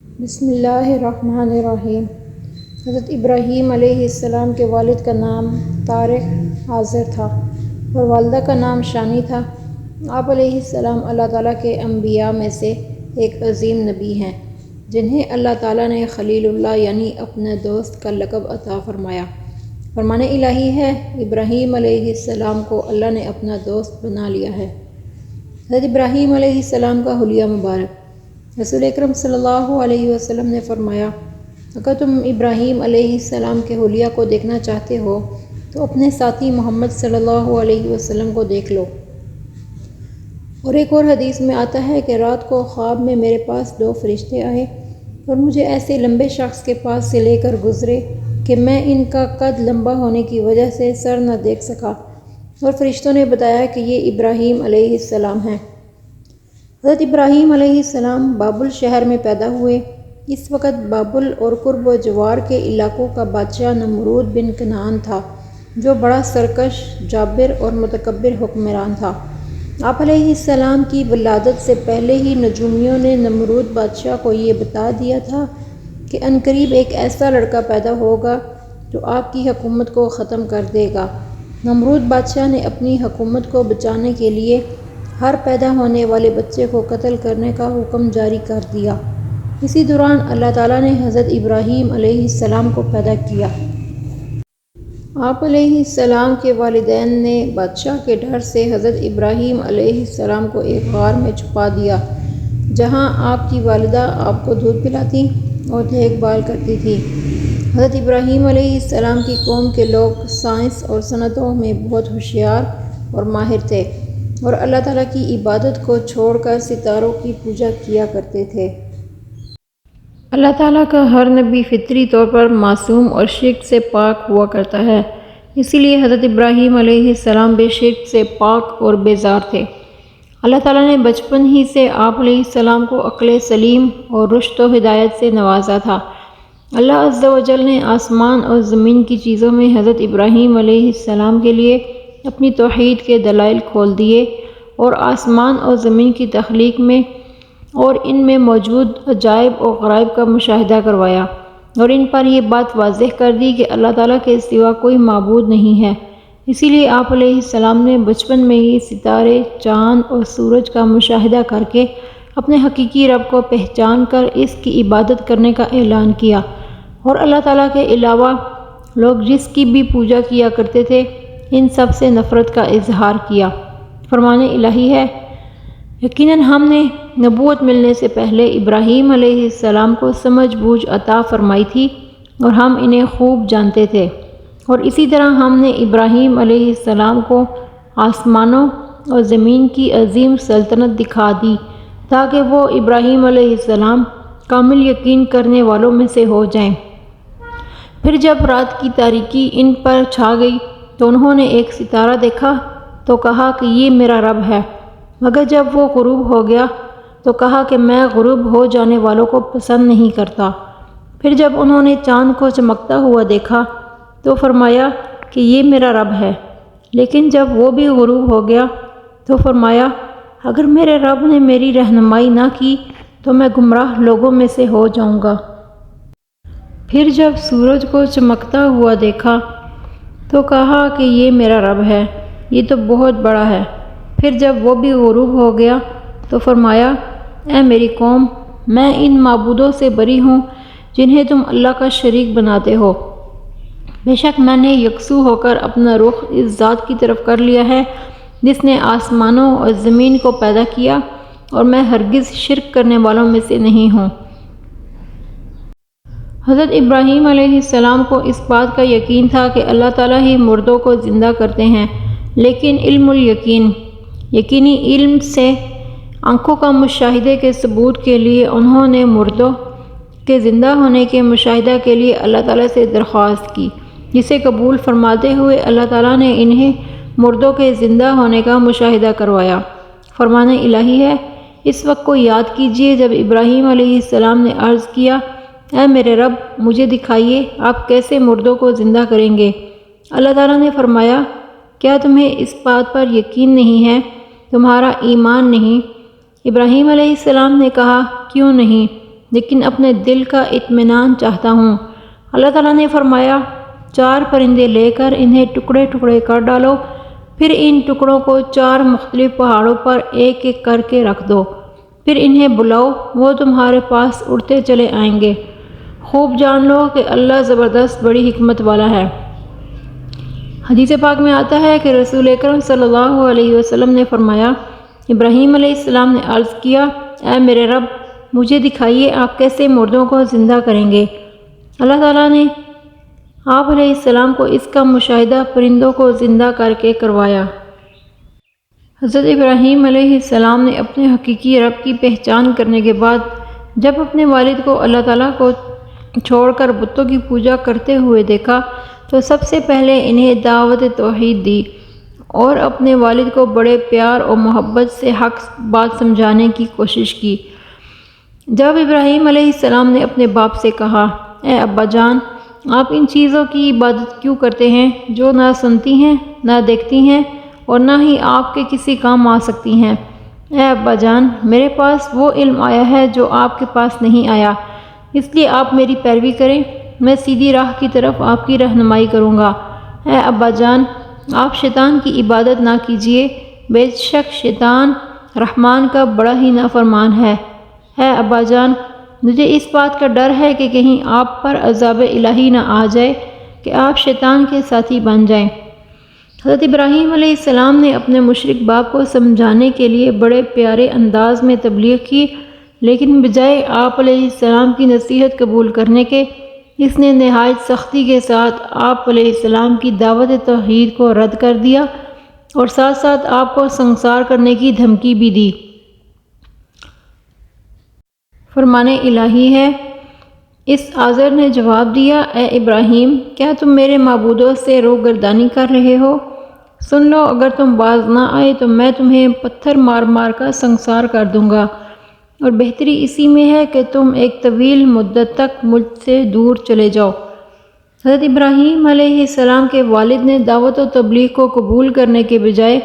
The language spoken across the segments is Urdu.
بسم اللہ الرحمن الرحیم۔ حضرت ابراہیم علیہ السلام کے والد کا نام طارق آزر تھا اور والدہ کا نام شانی تھا۔ آپ علیہ السلام اللہ تعالیٰ کے انبیاء میں سے ایک عظیم نبی ہیں جنہیں اللہ تعالیٰ نے خلیل اللہ یعنی اپنے دوست کا لقب عطا فرمایا۔ فرمان الہی ہے، ابراہیم علیہ السلام کو اللہ نے اپنا دوست بنا لیا ہے۔ حضرت ابراہیم علیہ السلام کا حلیہ مبارک۔ رسول اکرم صلی اللہ علیہ وسلم نے فرمایا، اگر تم ابراہیم علیہ السلام کے حلیہ کو دیکھنا چاہتے ہو تو اپنے ساتھی محمد صلی اللہ علیہ وسلم کو دیکھ لو۔ اور ایک اور حدیث میں آتا ہے کہ رات کو خواب میں میرے پاس 2 فرشتے آئے اور مجھے ایسے لمبے شخص کے پاس سے لے کر گزرے کہ میں ان کا قد لمبا ہونے کی وجہ سے سر نہ دیکھ سکا، اور فرشتوں نے بتایا کہ یہ ابراہیم علیہ السلام ہیں۔ حضرت ابراہیم علیہ السلام بابل شہر میں پیدا ہوئے۔ اس وقت بابل اور قرب و جوار کے علاقوں کا بادشاہ نمرود بن کنعان تھا، جو بڑا سرکش، جابر اور متکبر حکمران تھا۔ آپ علیہ السلام کی ولادت سے پہلے ہی نجومیوں نے نمرود بادشاہ کو یہ بتا دیا تھا کہ عنقریب ایک ایسا لڑکا پیدا ہوگا جو آپ کی حکومت کو ختم کر دے گا۔ نمرود بادشاہ نے اپنی حکومت کو بچانے کے لیے ہر پیدا ہونے والے بچے کو قتل کرنے کا حکم جاری کر دیا۔ اسی دوران اللہ تعالیٰ نے حضرت ابراہیم علیہ السلام کو پیدا کیا۔ آپ علیہ السلام کے والدین نے بادشاہ کے ڈر سے حضرت ابراہیم علیہ السلام کو ایک غار میں چھپا دیا، جہاں آپ کی والدہ آپ کو دودھ پلاتی اور دیکھ بھال کرتی تھی۔ حضرت ابراہیم علیہ السلام کی قوم کے لوگ سائنس اور صنعتوں میں بہت ہوشیار اور ماہر تھے اور اللہ تعالیٰ کی عبادت کو چھوڑ کر ستاروں کی پوجا کیا کرتے تھے۔ اللہ تعالیٰ کا ہر نبی فطری طور پر معصوم اور شرک سے پاک ہوا کرتا ہے، اسی لیے حضرت ابراہیم علیہ السلام بے شرک سے پاک اور بیزار تھے۔ اللہ تعالیٰ نے بچپن ہی سے آپ علیہ السلام کو عقل سلیم اور رشد و ہدایت سے نوازا تھا۔ اللہ عز و جل نے آسمان اور زمین کی چیزوں میں حضرت ابراہیم علیہ السلام کے لیے اپنی توحید کے دلائل کھول دیے اور آسمان اور زمین کی تخلیق میں اور ان میں موجود عجائب و غرائب کا مشاہدہ کروایا، اور ان پر یہ بات واضح کر دی کہ اللہ تعالیٰ کے سوا کوئی معبود نہیں ہے۔ اسی لیے آپ علیہ السلام نے بچپن میں ہی ستارے، چاند اور سورج کا مشاہدہ کر کے اپنے حقیقی رب کو پہچان کر اس کی عبادت کرنے کا اعلان کیا، اور اللہ تعالیٰ کے علاوہ لوگ جس کی بھی پوجا کیا کرتے تھے ان سب سے نفرت کا اظہار کیا۔ فرمان الہی ہے، یقیناً ہم نے نبوت ملنے سے پہلے ابراہیم علیہ السلام کو سمجھ بوجھ عطا فرمائی تھی اور ہم انہیں خوب جانتے تھے، اور اسی طرح ہم نے ابراہیم علیہ السلام کو آسمانوں اور زمین کی عظیم سلطنت دکھا دی تاکہ وہ ابراہیم علیہ السلام کامل یقین کرنے والوں میں سے ہو جائیں۔ پھر جب رات کی تاریکی ان پر چھا گئی تو انہوں نے ایک ستارہ دیکھا تو کہا کہ یہ میرا رب ہے، مگر جب وہ غروب ہو گیا تو کہا کہ میں غروب ہو جانے والوں کو پسند نہیں کرتا۔ پھر جب انہوں نے چاند کو چمکتا ہوا دیکھا تو فرمایا کہ یہ میرا رب ہے، لیکن جب وہ بھی غروب ہو گیا تو فرمایا اگر میرے رب نے میری رہنمائی نہ کی تو میں گمراہ لوگوں میں سے ہو جاؤں گا۔ پھر جب سورج کو چمکتا ہوا دیکھا تو کہا کہ یہ میرا رب ہے، یہ تو بہت بڑا ہے۔ پھر جب وہ بھی غروب ہو گیا تو فرمایا اے میری قوم، میں ان معبودوں سے بری ہوں جنہیں تم اللہ کا شریک بناتے ہو۔ بے شک میں نے یکسو ہو کر اپنا رخ اس ذات کی طرف کر لیا ہے جس نے آسمانوں اور زمین کو پیدا کیا، اور میں ہرگز شرک کرنے والوں میں سے نہیں ہوں۔ حضرت ابراہیم علیہ السلام کو اس بات کا یقین تھا کہ اللہ تعالیٰ ہی مردوں کو زندہ کرتے ہیں، لیکن علم الیقین، یقینی علم سے آنکھوں کا مشاہدے کے ثبوت کے لیے انہوں نے مردوں کے زندہ ہونے کے مشاہدہ کے لیے اللہ تعالیٰ سے درخواست کی، جسے قبول فرماتے ہوئے اللہ تعالیٰ نے انہیں مردوں کے زندہ ہونے کا مشاہدہ کروایا۔ فرمان الہی ہے، اس وقت کو یاد کیجئے جب ابراہیم علیہ السلام نے عرض کیا اے میرے رب، مجھے دکھائیے آپ کیسے مردوں کو زندہ کریں گے۔ اللہ تعالیٰ نے فرمایا کیا تمہیں اس بات پر یقین نہیں ہے، تمہارا ایمان نہیں؟ ابراہیم علیہ السلام نے کہا کیوں نہیں، لیکن اپنے دل کا اطمینان چاہتا ہوں۔ اللہ تعالیٰ نے فرمایا 4 پرندے لے کر انہیں ٹکڑے ٹکڑے کر ڈالو، پھر ان ٹکڑوں کو 4 مختلف پہاڑوں پر ایک ایک کر کے رکھ دو، پھر انہیں بلاؤ، وہ تمہارے پاس اڑتے چلے آئیں گے۔ خوب جان لو کہ اللہ زبردست بڑی حکمت والا ہے۔ حدیث پاک میں آتا ہے کہ رسول اکرم صلی اللہ علیہ وسلم نے فرمایا، ابراہیم علیہ السلام نے عرض کیا، اے میرے رب، مجھے دکھائیے آپ کیسے مردوں کو زندہ کریں گے۔ اللہ تعالیٰ نے آپ علیہ السلام کو اس کا مشاہدہ پرندوں کو زندہ کر کے کروایا۔ حضرت ابراہیم علیہ السلام نے اپنے حقیقی رب کی پہچان کرنے کے بعد جب اپنے والد کو اللہ تعالیٰ کو چھوڑ کر بتوں کی پوجا کرتے ہوئے دیکھا تو سب سے پہلے انہیں دعوت توحید دی اور اپنے والد کو بڑے پیار اور محبت سے حق بات سمجھانے کی کوشش کی۔ جب ابراہیم علیہ السلام نے اپنے باپ سے کہا، اے ابا جان، آپ ان چیزوں کی عبادت کیوں کرتے ہیں جو نہ سنتی ہیں، نہ دیکھتی ہیں اور نہ ہی آپ کے کسی کام آ سکتی ہیں؟ اے ابا جان، میرے پاس وہ علم آیا ہے جو آپ کے پاس نہیں آیا، اس لیے آپ میری پیروی کریں، میں سیدھی راہ کی طرف آپ کی رہنمائی کروں گا۔ اے ابا جان، آپ شیطان کی عبادت نہ کیجیے، بے شک شیطان رحمان کا بڑا ہی نافرمان ہے۔ اے ابا جان، مجھے اس بات کا ڈر ہے کہ کہیں آپ پر عذاب الہی نہ آ جائے کہ آپ شیطان کے ساتھی بن جائیں۔ حضرت ابراہیم علیہ السلام نے اپنے مشرک باپ کو سمجھانے کے لیے بڑے پیارے انداز میں تبلیغ کی، لیکن بجائے آپ علیہ السلام کی نصیحت قبول کرنے کے، اس نے نہایت سختی کے ساتھ آپ علیہ السلام کی دعوت توحید کو رد کر دیا اور ساتھ ساتھ آپ کو سنسار کرنے کی دھمکی بھی دی۔ فرمان الہی ہے، اس آزر نے جواب دیا، اے ابراہیم، کیا تم میرے معبودوں سے روگردانی کر رہے ہو؟ سن لو، اگر تم باز نہ آئے تو میں تمہیں پتھر مار مار کر سنسار کر دوں گا، اور بہتری اسی میں ہے کہ تم ایک طویل مدت تک مجھ سے دور چلے جاؤ۔ حضرت ابراہیم علیہ السلام کے والد نے دعوت و تبلیغ کو قبول کرنے کے بجائے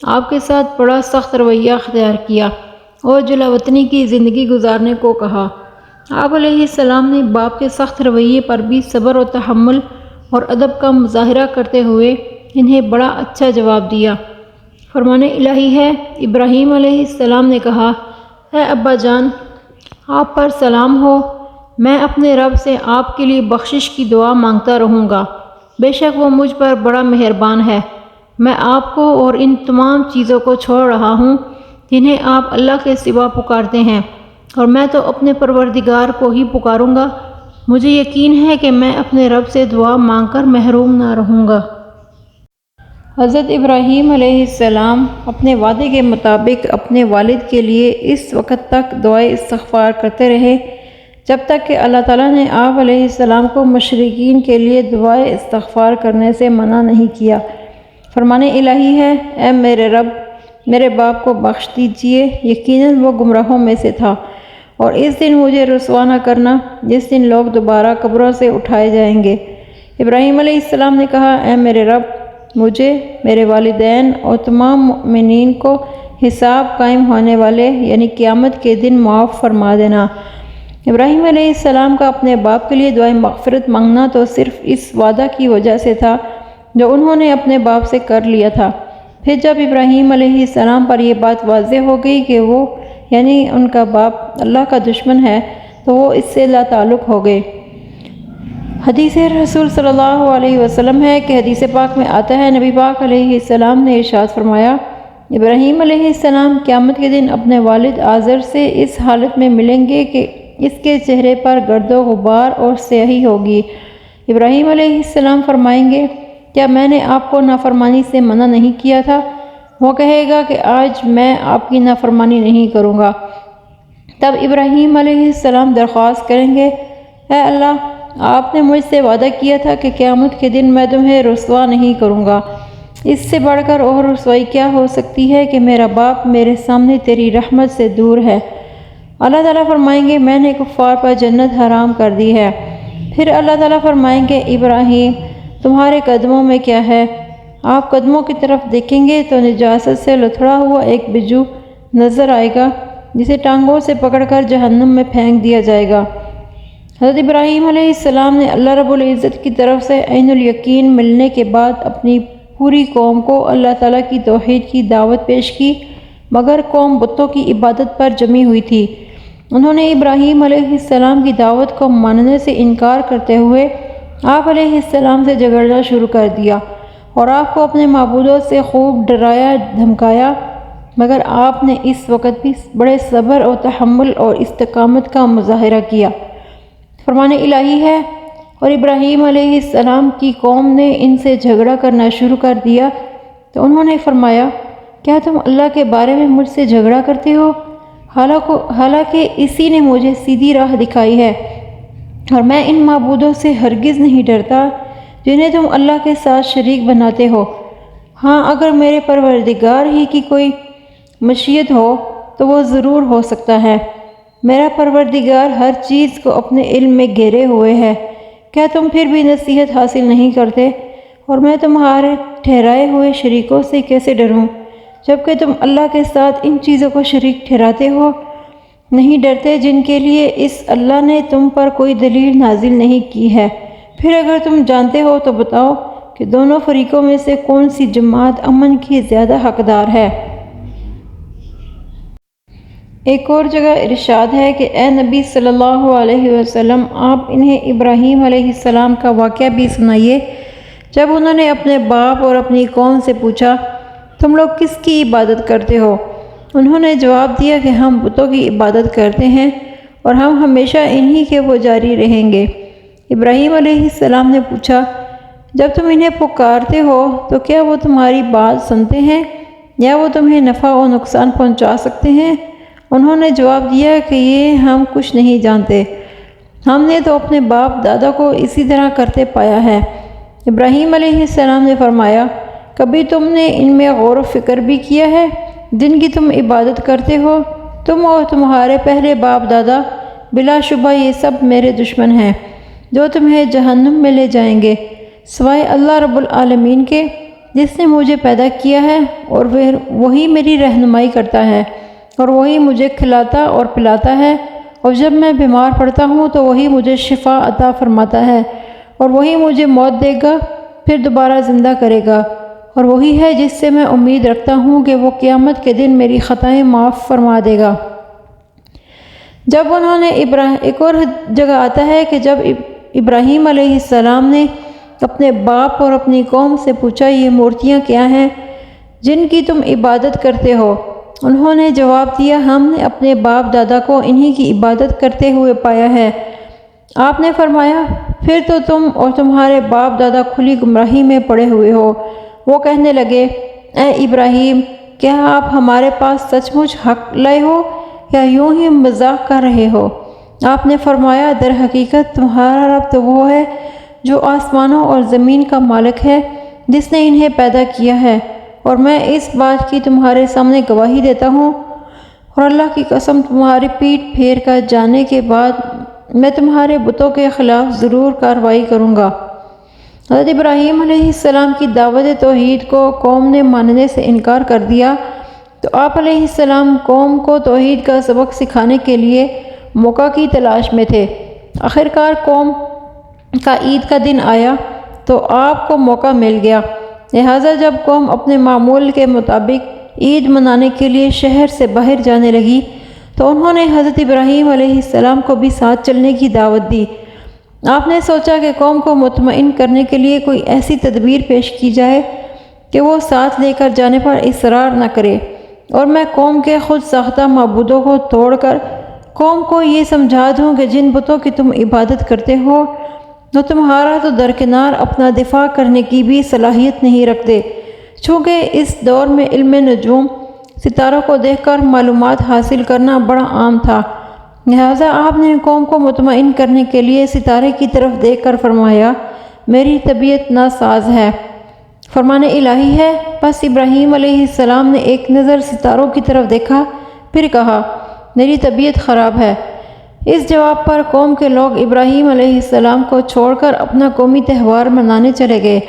آپ کے ساتھ بڑا سخت رویہ اختیار کیا اور جلا وطنی کی زندگی گزارنے کو کہا۔ آپ علیہ السلام نے باپ کے سخت رویے پر بھی صبر و تحمل اور ادب کا مظاہرہ کرتے ہوئے انہیں بڑا اچھا جواب دیا۔ فرمان الہی ہے، ابراہیم علیہ السلام نے کہا، اے ابا جان، آپ پر سلام ہو، میں اپنے رب سے آپ کے لیے بخشش کی دعا مانگتا رہوں گا، بے شک وہ مجھ پر بڑا مہربان ہے۔ میں آپ کو اور ان تمام چیزوں کو چھوڑ رہا ہوں جنہیں آپ اللہ کے سوا پکارتے ہیں، اور میں تو اپنے پروردگار کو ہی پکاروں گا، مجھے یقین ہے کہ میں اپنے رب سے دعا مانگ کر محروم نہ رہوں گا۔ حضرت ابراہیم علیہ السلام اپنے وعدے کے مطابق اپنے والد کے لیے اس وقت تک دعائے استغفار کرتے رہے جب تک کہ اللہ تعالیٰ نے آپ علیہ السلام کو مشرکین کے لیے دعائے استغفار کرنے سے منع نہیں کیا۔ فرمان الہی ہے، اے میرے رب، میرے باپ کو بخش دیجیے، یقیناً وہ گمراہوں میں سے تھا، اور اس دن مجھے رسوا نہ کرنا جس دن لوگ دوبارہ قبروں سے اٹھائے جائیں گے۔ ابراہیم علیہ السلام نے کہا، اے میرے رب، مجھے، میرے والدین اور تمام مومنین کو حساب قائم ہونے والے یعنی قیامت کے دن معاف فرما دینا۔ ابراہیم علیہ السلام کا اپنے باپ کے لیے دعائے مغفرت مانگنا تو صرف اس وعدہ کی وجہ سے تھا جو انہوں نے اپنے باپ سے کر لیا تھا۔ پھر جب ابراہیم علیہ السلام پر یہ بات واضح ہو گئی کہ وہ یعنی ان کا باپ اللہ کا دشمن ہے تو وہ اس سے لا تعلق ہو گئے۔ حدیث رسول صلی اللہ علیہ وسلم ہے کہ حدیث پاک میں آتا ہے، نبی پاک علیہ السلام نے ارشاد فرمایا، ابراہیم علیہ السلام قیامت کے دن اپنے والد آزر سے اس حالت میں ملیں گے کہ اس کے چہرے پر گرد و غبار اور سیاہی ہوگی۔ ابراہیم علیہ السلام فرمائیں گے، کیا میں نے آپ کو نافرمانی سے منع نہیں کیا تھا؟ وہ کہے گا کہ آج میں آپ کی نافرمانی نہیں کروں گا۔ تب ابراہیم علیہ السلام درخواست کریں گے، اے اللہ، آپ نے مجھ سے وعدہ کیا تھا کہ قیامت کے دن میں تمہیں رسوا نہیں کروں گا، اس سے بڑھ کر اور رسوائی کیا ہو سکتی ہے کہ میرا باپ میرے سامنے تیری رحمت سے دور ہے۔ اللہ تعالیٰ فرمائیں گے، میں نے کفار پر جنت حرام کر دی ہے۔ پھر اللہ تعالیٰ فرمائیں گے، ابراہیم، تمہارے قدموں میں کیا ہے؟ آپ قدموں کی طرف دیکھیں گے تو نجاست سے لتھڑا ہوا ایک بجو نظر آئے گا جسے ٹانگوں سے پکڑ کر جہنم میں پھینک دیا جائے گا۔ حضرت ابراہیم علیہ السلام نے اللہ رب العزت کی طرف سے عین الیقین ملنے کے بعد اپنی پوری قوم کو اللہ تعالیٰ کی توحید کی دعوت پیش کی، مگر قوم بتوں کی عبادت پر جمی ہوئی تھی۔ انہوں نے ابراہیم علیہ السلام کی دعوت کو ماننے سے انکار کرتے ہوئے آپ علیہ السلام سے جھگڑنا شروع کر دیا اور آپ کو اپنے معبودوں سے خوب ڈرایا دھمکایا، مگر آپ نے اس وقت بھی بڑے صبر اور تحمل اور استقامت کا مظاہرہ کیا۔ فرمان الہی ہے، اور ابراہیم علیہ السلام کی قوم نے ان سے جھگڑا کرنا شروع کر دیا تو انہوں نے فرمایا، کیا تم اللہ کے بارے میں مجھ سے جھگڑا کرتے ہو؟ حالانکہ اسی نے مجھے سیدھی راہ دکھائی ہے، اور میں ان معبودوں سے ہرگز نہیں ڈرتا جنہیں تم اللہ کے ساتھ شریک بناتے ہو۔ ہاں، اگر میرے پروردگار ہی کی کوئی مشیت ہو تو وہ ضرور ہو سکتا ہے۔ میرا پروردگار ہر چیز کو اپنے علم میں گھیرے ہوئے ہے۔ کیا تم پھر بھی نصیحت حاصل نہیں کرتے؟ اور میں تمہارے ٹھہرائے ہوئے شریکوں سے کیسے ڈروں، جبکہ تم اللہ کے ساتھ ان چیزوں کو شریک ٹھہراتے ہو؟ نہیں ڈرتے جن کے لیے اس اللہ نے تم پر کوئی دلیل نازل نہیں کی ہے۔ پھر اگر تم جانتے ہو تو بتاؤ کہ دونوں فریقوں میں سے کون سی جماعت امن کی زیادہ حقدار ہے۔ ایک اور جگہ ارشاد ہے کہ اے نبی صلی اللہ علیہ وسلم، آپ انہیں ابراہیم علیہ السلام کا واقعہ بھی سنائیے جب انہوں نے اپنے باپ اور اپنی قوم سے پوچھا، تم لوگ کس کی عبادت کرتے ہو؟ انہوں نے جواب دیا کہ ہم بتوں کی عبادت کرتے ہیں اور ہم ہمیشہ انہی کے پجاری رہیں گے۔ ابراہیم علیہ السلام نے پوچھا، جب تم انہیں پکارتے ہو تو کیا وہ تمہاری بات سنتے ہیں یا وہ تمہیں نفع و نقصان پہنچا سکتے ہیں؟ انہوں نے جواب دیا کہ یہ ہم کچھ نہیں جانتے، ہم نے تو اپنے باپ دادا کو اسی طرح کرتے پایا ہے۔ ابراہیم علیہ السلام نے فرمایا، کبھی تم نے ان میں غور و فکر بھی کیا ہے جن کی تم عبادت کرتے ہو؟ تم اور تمہارے پہلے باپ دادا، بلا شبہ یہ سب میرے دشمن ہیں جو تمہیں جہنم میں لے جائیں گے، سوائے اللہ رب العالمین کے جس نے مجھے پیدا کیا ہے، اور وہی میری رہنمائی کرتا ہے، اور وہی مجھے کھلاتا اور پلاتا ہے، اور جب میں بیمار پڑتا ہوں تو وہی مجھے شفا عطا فرماتا ہے، اور وہی مجھے موت دے گا پھر دوبارہ زندہ کرے گا، اور وہی ہے جس سے میں امید رکھتا ہوں کہ وہ قیامت کے دن میری خطائیں معاف فرما دے گا۔ جب انہوں نے ایک اور جگہ آتا ہے کہ جب ابراہیم علیہ السلام نے اپنے باپ اور اپنی قوم سے پوچھا، یہ مورتیاں کیا ہیں جن کی تم عبادت کرتے ہو؟ انہوں نے جواب دیا، ہم نے اپنے باپ دادا کو انہی کی عبادت کرتے ہوئے پایا ہے۔ آپ نے فرمایا، پھر تو تم اور تمہارے باپ دادا کھلی گمراہی میں پڑے ہوئے ہو۔ وہ کہنے لگے، اے ابراہیم، کیا آپ ہمارے پاس سچ مچ حق لائے ہو یا یوں ہی مذاق کر رہے ہو؟ آپ نے فرمایا، در حقیقت تمہارا رب تو وہ ہے جو آسمانوں اور زمین کا مالک ہے، جس نے انہیں پیدا کیا ہے، اور میں اس بات کی تمہارے سامنے گواہی دیتا ہوں، اور اللہ کی قسم تمہاری پیٹھ پھیر کر جانے کے بعد میں تمہارے بتوں کے خلاف ضرور کارروائی کروں گا۔ حضرت ابراہیم علیہ السلام کی دعوت توحید کو قوم نے ماننے سے انکار کر دیا تو آپ علیہ السلام قوم کو توحید کا سبق سکھانے کے لیے موقع کی تلاش میں تھے۔ آخرکار قوم کا عید کا دن آیا تو آپ کو موقع مل گیا، لہٰذا جب قوم اپنے معمول کے مطابق عید منانے کے لیے شہر سے باہر جانے لگی تو انہوں نے حضرت ابراہیم علیہ السلام کو بھی ساتھ چلنے کی دعوت دی۔ آپ نے سوچا کہ قوم کو مطمئن کرنے کے لیے کوئی ایسی تدبیر پیش کی جائے کہ وہ ساتھ لے کر جانے پر اصرار نہ کرے، اور میں قوم کے خود ساختہ معبودوں کو توڑ کر قوم کو یہ سمجھا دوں کہ جن بتوں کی تم عبادت کرتے ہو تو تمہارا تو درکنار اپنا دفاع کرنے کی بھی صلاحیت نہیں رکھتے، چونکہ اس دور میں علم نجوم، ستاروں کو دیکھ کر معلومات حاصل کرنا بڑا عام تھا، لہٰذا آپ نے قوم کو مطمئن کرنے کے لیے ستارے کی طرف دیکھ کر فرمایا، میری طبیعت ناساز ہے۔ فرمان الہی ہے، پس ابراہیم علیہ السلام نے ایک نظر ستاروں کی طرف دیکھا، پھر کہا، میری طبیعت خراب ہے۔ اس جواب پر قوم کے لوگ ابراہیم علیہ السلام کو چھوڑ کر اپنا قومی تہوار منانے چلے گئے۔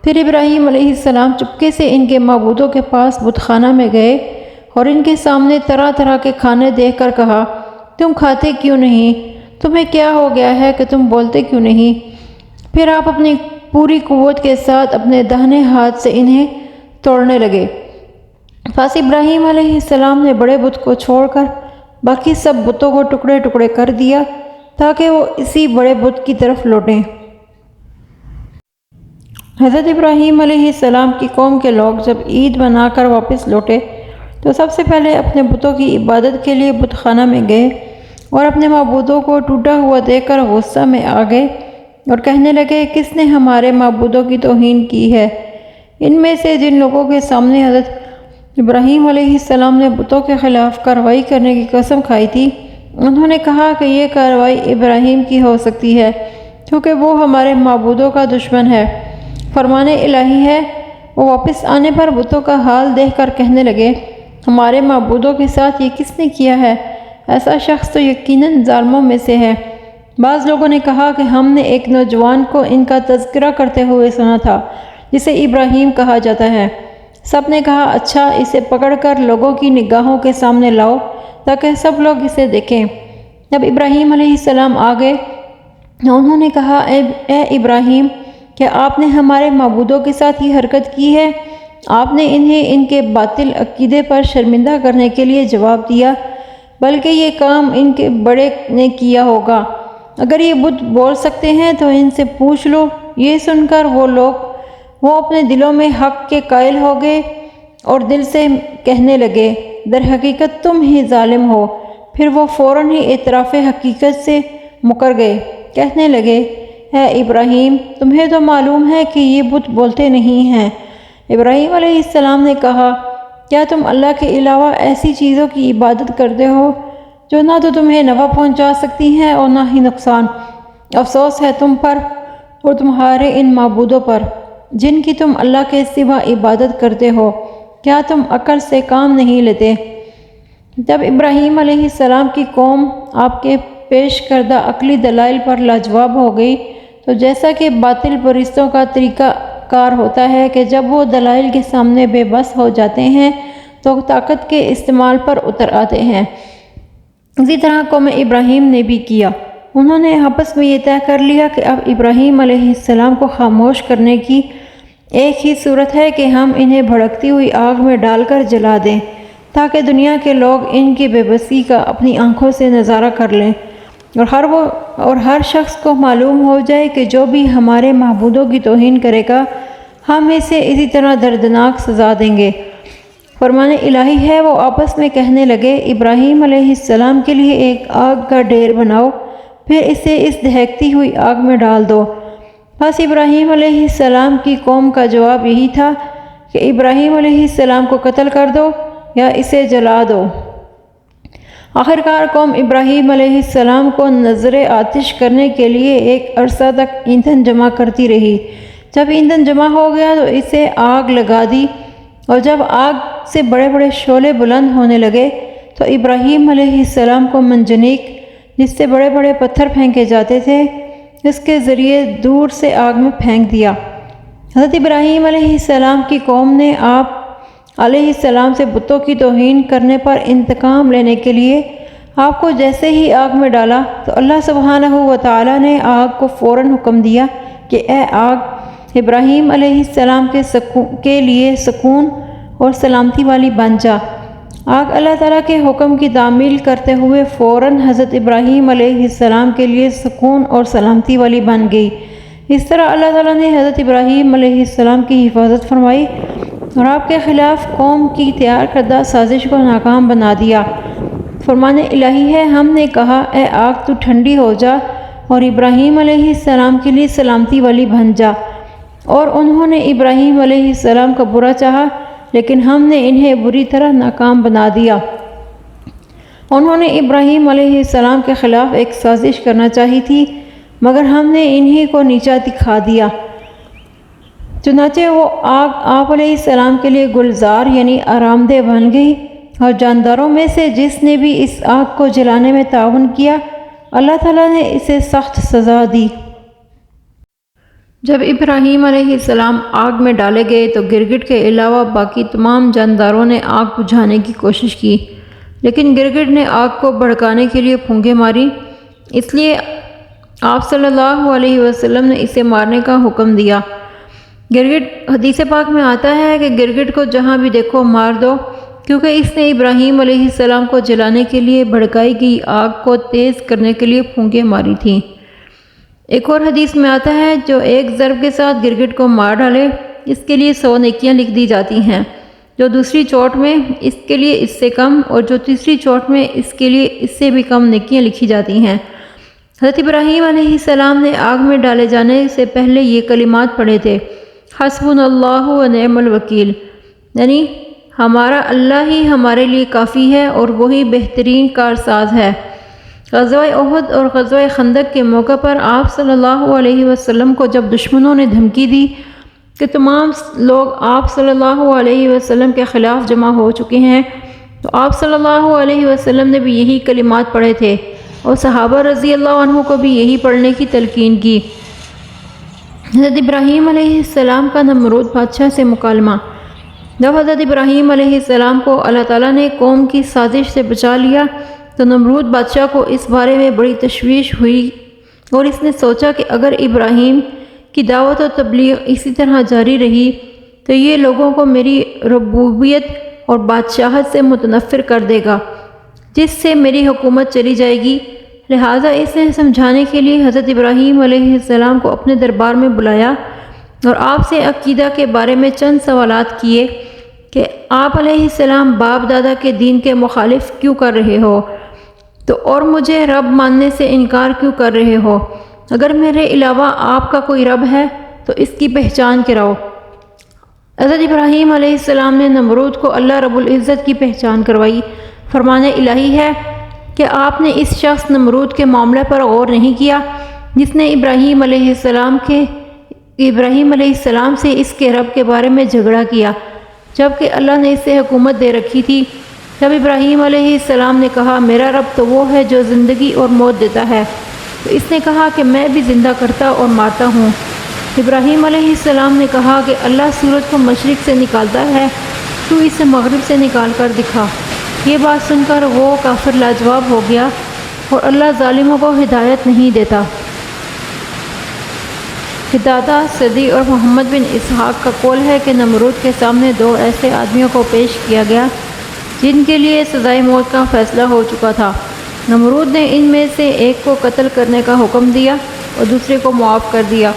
پھر ابراہیم علیہ السلام چپکے سے ان کے معبودوں کے پاس بت خانہ میں گئے اور ان کے سامنے طرح طرح کے کھانے دیکھ کر کہا، تم کھاتے کیوں نہیں؟ تمہیں کیا ہو گیا ہے کہ تم بولتے کیوں نہیں؟ پھر آپ اپنی پوری قوت کے ساتھ اپنے داہنے ہاتھ سے انہیں توڑنے لگے۔ پس ابراہیم علیہ السلام نے بڑے بت کو چھوڑ کر باقی سب بتوں کو ٹکڑے ٹکڑے کر دیا تاکہ وہ اسی بڑے بت کی طرف لوٹیں۔ حضرت ابراہیم علیہ السلام کی قوم کے لوگ جب عید منا کر واپس لوٹے تو سب سے پہلے اپنے بتوں کی عبادت کے لیے بت خانہ میں گئے اور اپنے معبودوں کو ٹوٹا ہوا دیکھ کر غصہ میں آ گئے اور کہنے لگے، کس نے ہمارے معبودوں کی توہین کی ہے؟ ان میں سے جن لوگوں کے سامنے حضرت ابراہیم علیہ السلام نے بتوں کے خلاف کارروائی کرنے کی قسم کھائی تھی، انہوں نے کہا کہ یہ کارروائی ابراہیم کی ہو سکتی ہے کیونکہ وہ ہمارے معبودوں کا دشمن ہے۔ فرمان الہی ہے، وہ واپس آنے پر بتوں کا حال دیکھ کر کہنے لگے، ہمارے معبودوں کے ساتھ یہ کس نے کیا ہے؟ ایسا شخص تو یقیناً ظالموں میں سے ہے۔ بعض لوگوں نے کہا کہ ہم نے ایک نوجوان کو ان کا تذکرہ کرتے ہوئے سنا تھا جسے ابراہیم کہا جاتا ہے۔ سب نے کہا، اچھا اسے پکڑ کر لوگوں کی نگاہوں کے سامنے لاؤ تاکہ سب لوگ اسے دیکھیں۔ جب ابراہیم علیہ السلام آ گئے، انہوں نے کہا، اے ابراہیم، کیا آپ نے ہمارے معبودوں کے ساتھ یہ حرکت کی ہے؟ آپ نے انہیں ان کے باطل عقیدے پر شرمندہ کرنے کے لیے جواب دیا، بلکہ یہ کام ان کے بڑے نے کیا ہوگا۔ اگر یہ بت بول سکتے ہیں تو ان سے پوچھ لو۔ یہ سن کر وہ اپنے دلوں میں حق کے قائل ہو گئے اور دل سے کہنے لگے، در حقیقت تم ہی ظالم ہو۔ پھر وہ فوراً ہی اعتراف حقیقت سے مکر گئے، کہنے لگے، اے ابراہیم، تمہیں تو معلوم ہے کہ یہ بت بولتے نہیں ہیں۔ ابراہیم علیہ السلام نے کہا، کیا تم اللہ کے علاوہ ایسی چیزوں کی عبادت کرتے ہو جو نہ تو تمہیں نفع پہنچا سکتی ہیں اور نہ ہی نقصان؟ افسوس ہے تم پر اور تمہارے ان معبودوں پر جن کی تم اللہ کے سوا عبادت کرتے ہو۔ کیا تم عقل سے کام نہیں لیتے؟ جب ابراہیم علیہ السلام کی قوم آپ کے پیش کردہ عقلی دلائل پر لاجواب ہو گئی تو جیسا کہ باطل پرستوں کا طریقہ کار ہوتا ہے کہ جب وہ دلائل کے سامنے بے بس ہو جاتے ہیں تو طاقت کے استعمال پر اتر آتے ہیں، اسی طرح قوم ابراہیم نے بھی کیا۔ انہوں نے آپس میں یہ طے کر لیا کہ اب ابراہیم علیہ السلام کو خاموش کرنے کی ایک ہی صورت ہے کہ ہم انہیں بھڑکتی ہوئی آگ میں ڈال کر جلا دیں تاکہ دنیا کے لوگ ان کی بے بسی کا اپنی آنکھوں سے نظارہ کر لیں اور ہر شخص کو معلوم ہو جائے کہ جو بھی ہمارے معبودوں کی توہین کرے گا ہم اسے اسی طرح دردناک سزا دیں گے۔ فرمان الہی ہے، وہ آپس میں کہنے لگے، ابراہیم علیہ السلام کے لیے ایک آگ کا ڈھیر بناؤ، پھر اسے اس دہکتی ہوئی آگ میں ڈال دو۔ بس ابراہیم علیہ السلام کی قوم کا جواب یہی تھا کہ ابراہیم علیہ السلام کو قتل کر دو یا اسے جلا دو۔ آخرکار قوم ابراہیم علیہ السلام کو نذر آتش کرنے کے لیے ایک عرصہ تک ایندھن جمع کرتی رہی۔ جب ایندھن جمع ہو گیا تو اسے آگ لگا دی، اور جب آگ سے بڑے بڑے شعلے بلند ہونے لگے تو ابراہیم علیہ السلام کو منجنیق، جس سے بڑے بڑے پتھر پھینکے جاتے تھے، اس کے ذریعے دور سے آگ میں پھینک دیا۔ حضرت ابراہیم علیہ السلام کی قوم نے آپ علیہ السلام سے بتوں کی توہین کرنے پر انتقام لینے کے لیے آپ کو جیسے ہی آگ میں ڈالا تو اللہ سبحانہ و تعالیٰ نے آگ کو فوراً حکم دیا کہ اے آگ، ابراہیم علیہ السلام کے لیے سکون اور سلامتی والی بن جا۔ آگ اللہ تعالیٰ کے حکم کی تعمیل کرتے ہوئے فوراً حضرت ابراہیم علیہ السلام کے لیے سکون اور سلامتی والی بن گئی۔ اس طرح اللہ تعالیٰ نے حضرت ابراہیم علیہ السلام کی حفاظت فرمائی اور آپ کے خلاف قوم کی تیار کردہ سازش کو ناکام بنا دیا۔ فرمان الہی ہے، ہم نے کہا، اے آگ تو ٹھنڈی ہو جا اور ابراہیم علیہ السلام کے لیے سلامتی والی بن جا۔ اور انہوں نے ابراہیم علیہ السلام کا برا چاہا لیکن ہم نے انہیں بری طرح ناکام بنا دیا۔ انہوں نے ابراہیم علیہ السلام کے خلاف ایک سازش کرنا چاہی تھی مگر ہم نے انہی کو نیچا دکھا دیا۔ چنانچہ وہ آگ آپ علیہ السلام کے لیے گلزار یعنی آرام دہ بن گئی، اور جانداروں میں سے جس نے بھی اس آگ کو جلانے میں تعاون کیا اللہ تعالیٰ نے اسے سخت سزا دی۔ جب ابراہیم علیہ السلام آگ میں ڈالے گئے تو گرگٹ کے علاوہ باقی تمام جانداروں نے آگ بجھانے کی کوشش کی، لیکن گرگٹ نے آگ کو بھڑکانے کے لیے پھونکیں ماری، اس لیے آپ صلی اللہ علیہ وسلم نے اسے مارنے کا حکم دیا۔ گرگٹ حدیث پاک میں آتا ہے کہ گرگٹ کو جہاں بھی دیکھو مار دو، کیونکہ اس نے ابراہیم علیہ السلام کو جلانے کے لیے بھڑکائی گئی آگ کو تیز کرنے کے لیے پھونکیں ماری تھیں۔ ایک اور حدیث میں آتا ہے جو ایک ضرب کے ساتھ گرگٹ کو مار ڈالے اس کے لیے 100 نیکیاں لکھ دی جاتی ہیں، جو دوسری چوٹ میں اس کے لیے اس سے کم اور جو تیسری چوٹ میں اس کے لیے اس سے بھی کم نیکیاں لکھی جاتی ہیں۔ حضرت ابراہیم علیہ السلام نے آگ میں ڈالے جانے سے پہلے یہ کلمات پڑھے تھے، حسبنا اللہ و نعم الوکیل، یعنی ہمارا اللہ ہی ہمارے لیے کافی ہے اور وہی بہترین کارساز ہے۔ غزوہ احد اور غزوہ خندق کے موقع پر آپ صلی اللہ علیہ وسلم کو جب دشمنوں نے دھمکی دی کہ تمام لوگ آپ صلی اللہ علیہ وسلم کے خلاف جمع ہو چکے ہیں، تو آپ صلی اللہ علیہ وسلم نے بھی یہی کلمات پڑھے تھے اور صحابہ رضی اللہ عنہ کو بھی یہی پڑھنے کی تلقین کی۔ حضرت ابراہیم علیہ السلام کا نمرود بادشاہ سے مکالمہ۔ جب حضرت ابراہیم علیہ السلام کو اللہ تعالیٰ نے قوم کی سازش سے بچا لیا تو نمرود بادشاہ کو اس بارے میں بڑی تشویش ہوئی اور اس نے سوچا کہ اگر ابراہیم کی دعوت و تبلیغ اسی طرح جاری رہی تو یہ لوگوں کو میری ربوبیت اور بادشاہت سے متنفر کر دے گا، جس سے میری حکومت چلی جائے گی۔ لہٰذا اس نے سمجھانے کے لیے حضرت ابراہیم علیہ السلام کو اپنے دربار میں بلایا اور آپ سے عقیدہ کے بارے میں چند سوالات کیے کہ آپ علیہ السلام باپ دادا کے دین کے مخالف کیوں کر رہے ہو، تو اور مجھے رب ماننے سے انکار کیوں کر رہے ہو؟ اگر میرے علاوہ آپ کا کوئی رب ہے تو اس کی پہچان کراؤ۔ حضرت ابراہیم علیہ السلام نے نمرود کو اللہ رب العزت کی پہچان کروائی۔ فرمان الہی ہے کہ آپ نے اس شخص نمرود کے معاملے پر غور نہیں کیا جس نے ابراہیم علیہ السلام سے اس کے رب کے بارے میں جھگڑا کیا، جبکہ اللہ نے اسے حکومت دے رکھی تھی۔ جب ابراہیم علیہ السلام نے کہا میرا رب تو وہ ہے جو زندگی اور موت دیتا ہے، تو اس نے کہا کہ میں بھی زندہ کرتا اور مارتا ہوں۔ ابراہیم علیہ السلام نے کہا کہ اللہ سورج کو مشرق سے نکالتا ہے، تو اسے مغرب سے نکال کر دکھا۔ یہ بات سن کر وہ کافر لاجواب ہو گیا اور اللہ ظالموں کو ہدایت نہیں دیتا۔ قتادہ صدی اور محمد بن اسحاق کا قول ہے کہ نمرود کے سامنے 2 ایسے آدمیوں کو پیش کیا گیا جن کے لیے سزائے موت کا فیصلہ ہو چکا تھا۔ نمرود نے ان میں سے ایک کو قتل کرنے کا حکم دیا اور دوسرے کو معاف کر دیا۔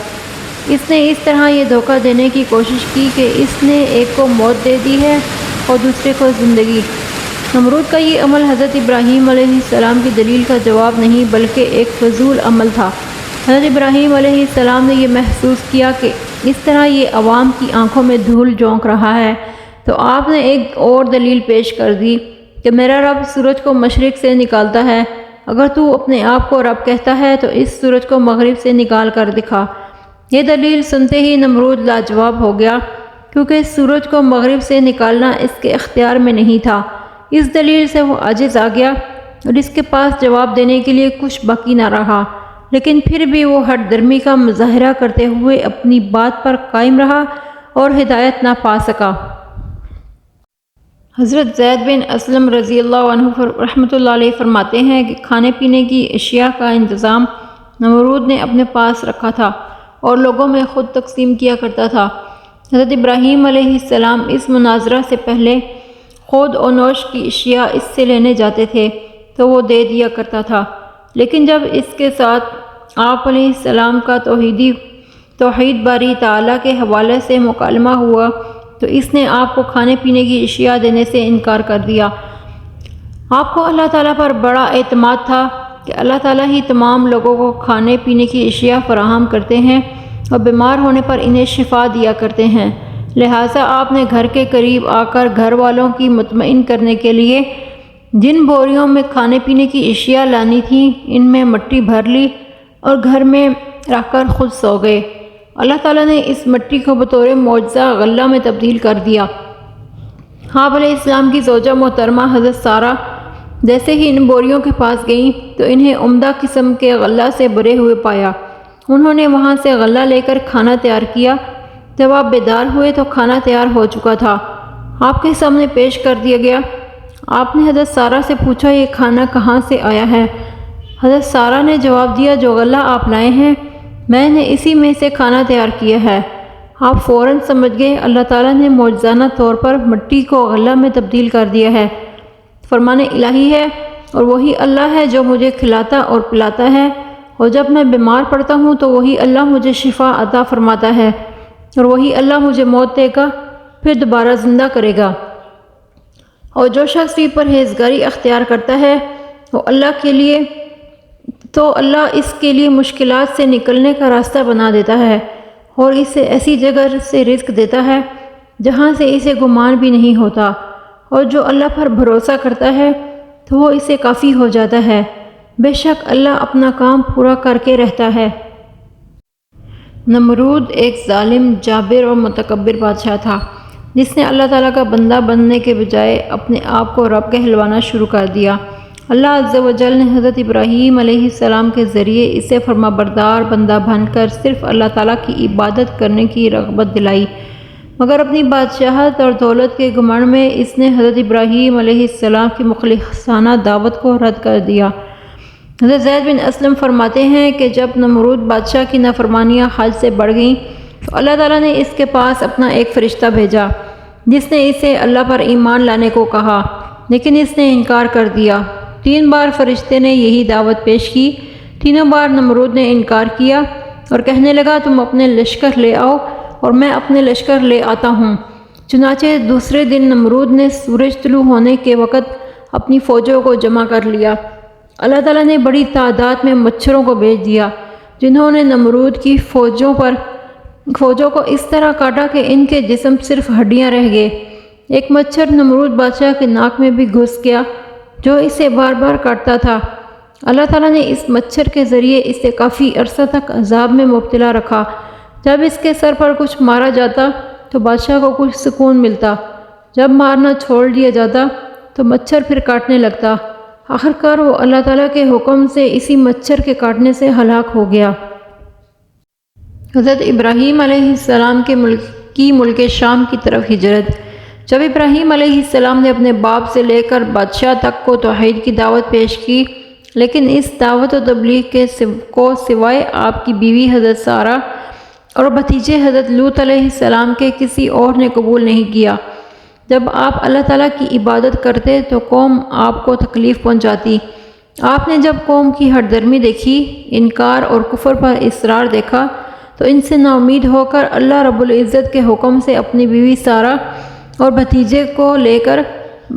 اس نے اس طرح یہ دھوکہ دینے کی کوشش کی کہ اس نے ایک کو موت دے دی ہے اور دوسرے کو زندگی۔ نمرود کا یہ عمل حضرت ابراہیم علیہ السلام کی دلیل کا جواب نہیں بلکہ ایک فضول عمل تھا۔ حضرت ابراہیم علیہ السلام نے یہ محسوس کیا کہ اس طرح یہ عوام کی آنکھوں میں دھول جھونک رہا ہے، تو آپ نے ایک اور دلیل پیش کر دی کہ میرا رب سورج کو مشرق سے نکالتا ہے، اگر تو اپنے آپ کو رب کہتا ہے تو اس سورج کو مغرب سے نکال کر دکھا۔ یہ دلیل سنتے ہی نمرود لاجواب ہو گیا، کیونکہ سورج کو مغرب سے نکالنا اس کے اختیار میں نہیں تھا۔ اس دلیل سے وہ عاجز آ گیا اور اس کے پاس جواب دینے کے لیے کچھ باقی نہ رہا، لیکن پھر بھی وہ ہٹ درمی کا مظاہرہ کرتے ہوئے اپنی بات پر قائم رہا اور ہدایت نہ پا سکا۔ حضرت زید بن اسلم رضی اللہ عنہ رحمۃ اللہ علیہ فرماتے ہیں کہ کھانے پینے کی اشیاء کا انتظام نمرود نے اپنے پاس رکھا تھا اور لوگوں میں خود تقسیم کیا کرتا تھا۔ حضرت ابراہیم علیہ السلام اس مناظرہ سے پہلے خود و نوش کی اشیاء اس سے لینے جاتے تھے تو وہ دے دیا کرتا تھا، لیکن جب اس کے ساتھ آپ علیہ السلام کا توحید باری تعالیٰ کے حوالے سے مکالمہ ہوا تو اس نے آپ کو کھانے پینے کی اشیاء دینے سے انکار کر دیا۔ آپ کو اللہ تعالیٰ پر بڑا اعتماد تھا کہ اللہ تعالیٰ ہی تمام لوگوں کو کھانے پینے کی اشیاء فراہم کرتے ہیں اور بیمار ہونے پر انہیں شفا دیا کرتے ہیں، لہٰذا آپ نے گھر کے قریب آ کر گھر والوں کی مطمئن کرنے کے لیے جن بوریوں میں کھانے پینے کی اشیاء لانی تھیں ان میں مٹی بھر لی اور گھر میں رکھ کر خود سو گئے۔ اللہ تعالیٰ نے اس مٹی کو بطور معجزہ غلہ میں تبدیل کر دیا۔ آپ علیہ السلام کی زوجہ محترمہ حضرت سارہ جیسے ہی ان بوریوں کے پاس گئیں تو انہیں عمدہ قسم کے غلہ سے بھرے ہوئے پایا انہوں نے وہاں سے غلہ لے کر کھانا تیار کیا۔ جب آپ بیدار ہوئے تو کھانا تیار ہو چکا تھا، آپ کے سامنے پیش کر دیا گیا۔ آپ نے حضرت سارہ سے پوچھا یہ کھانا کہاں سے آیا ہے؟ حضرت سارہ نے جواب دیا جو غلہ آپ لائے ہیں میں نے اسی میں سے کھانا تیار کیا ہے۔ آپ فوراً سمجھ گئے اللہ تعالیٰ نے معجزانہ طور پر مٹی کو غلہ میں تبدیل کر دیا ہے۔ فرمان الہی ہے اور وہی اللہ ہے جو مجھے کھلاتا اور پلاتا ہے، اور جب میں بیمار پڑتا ہوں تو وہی اللہ مجھے شفا عطا فرماتا ہے، اور وہی اللہ مجھے موت دے گا پھر دوبارہ زندہ کرے گا۔ اور جو شخص بھی پرہیزگاری اختیار کرتا ہے تو اللہ اس کے لیے مشکلات سے نکلنے کا راستہ بنا دیتا ہے، اور اسے ایسی جگہ سے رزق دیتا ہے جہاں سے اسے گمان بھی نہیں ہوتا، اور جو اللہ پر بھروسہ کرتا ہے تو وہ اسے کافی ہو جاتا ہے۔ بے شک اللہ اپنا کام پورا کر کے رہتا ہے۔ نمرود ایک ظالم، جابر اور متکبر بادشاہ تھا جس نے اللہ تعالیٰ کا بندہ بننے کے بجائے اپنے آپ کو رب کہلوانا شروع کر دیا۔ اللہ عز و جل نے حضرت ابراہیم علیہ السلام کے ذریعے اسے فرما بردار بندہ بن کر صرف اللہ تعالیٰ کی عبادت کرنے کی رغبت دلائی، مگر اپنی بادشاہت اور دولت کے گھمنڈ میں اس نے حضرت ابراہیم علیہ السلام کی مخلصانہ دعوت کو رد کر دیا۔ حضرت زید بن اسلم فرماتے ہیں کہ جب نمرود بادشاہ کی نافرمانیاں حد سے بڑھ گئیں تو اللہ تعالیٰ نے اس کے پاس اپنا ایک فرشتہ بھیجا جس نے اسے اللہ پر ایمان لانے کو کہا، لیکن اس نے انکار کر دیا۔ 3 بار فرشتے نے یہی دعوت پیش کی، تینوں بار نمرود نے انکار کیا اور کہنے لگا تم اپنے لشکر لے آؤ اور میں اپنے لشکر لے آتا ہوں۔ چنانچہ دوسرے دن نمرود نے سورج طلوع ہونے کے وقت اپنی فوجوں کو جمع کر لیا۔ اللہ تعالیٰ نے بڑی تعداد میں مچھروں کو بھیج دیا جنہوں نے نمرود کی فوجوں کو اس طرح کاٹا کہ ان کے جسم صرف ہڈیاں رہ گئے۔ ایک مچھر نمرود بادشاہ کے ناک میں بھی گھس گیا جو اسے بار بار کاٹتا تھا۔ اللہ تعالیٰ نے اس مچھر کے ذریعے اسے کافی عرصہ تک عذاب میں مبتلا رکھا۔ جب اس کے سر پر کچھ مارا جاتا تو بادشاہ کو کچھ سکون ملتا، جب مارنا چھوڑ دیا جاتا تو مچھر پھر کاٹنے لگتا۔ آخرکار وہ اللہ تعالیٰ کے حکم سے اسی مچھر کے کاٹنے سے ہلاک ہو گیا۔ حضرت ابراہیم علیہ السلام کی ملک شام کی طرف ہجرت۔ جب ابراہیم علیہ السلام نے اپنے باپ سے لے کر بادشاہ تک کو توحید کی دعوت پیش کی، لیکن اس دعوت و تبلیغ کو سوائے آپ کی بیوی حضرت سارہ اور بھتیجے حضرت لوط علیہ السلام کے کسی اور نے قبول نہیں کیا۔ جب آپ اللہ تعالیٰ کی عبادت کرتے تو قوم آپ کو تکلیف پہنچاتی۔ آپ نے جب قوم کی ہٹ درمی دیکھی، انکار اور کفر پر اصرار دیکھا تو ان سے نا امید ہو کر اللہ رب العزت کے حکم سے اپنی بیوی سارہ اور بھتیجے کو لے کر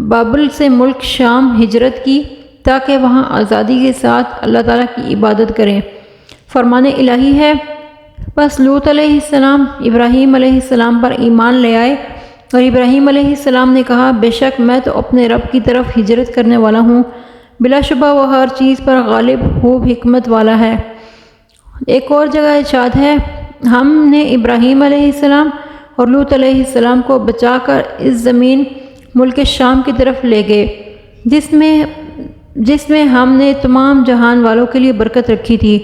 بابل سے ملک شام ہجرت کی تاکہ وہاں آزادی کے ساتھ اللہ تعالیٰ کی عبادت کریں۔ فرمان الہی ہے بس لوط علیہ السلام ابراہیم علیہ السلام پر ایمان لے آئے، اور ابراہیم علیہ السلام نے کہا بے شک میں تو اپنے رب کی طرف ہجرت کرنے والا ہوں، بلا شبہ وہ ہر چیز پر غالب خوب حکمت والا ہے۔ ایک اور جگہ ارشاد ہے ہم نے ابراہیم علیہ السلام اور لوط علیہ السلام کو بچا کر اس زمین ملک شام کی طرف لے گئے جس میں ہم نے تمام جہان والوں کے لیے برکت رکھی تھی۔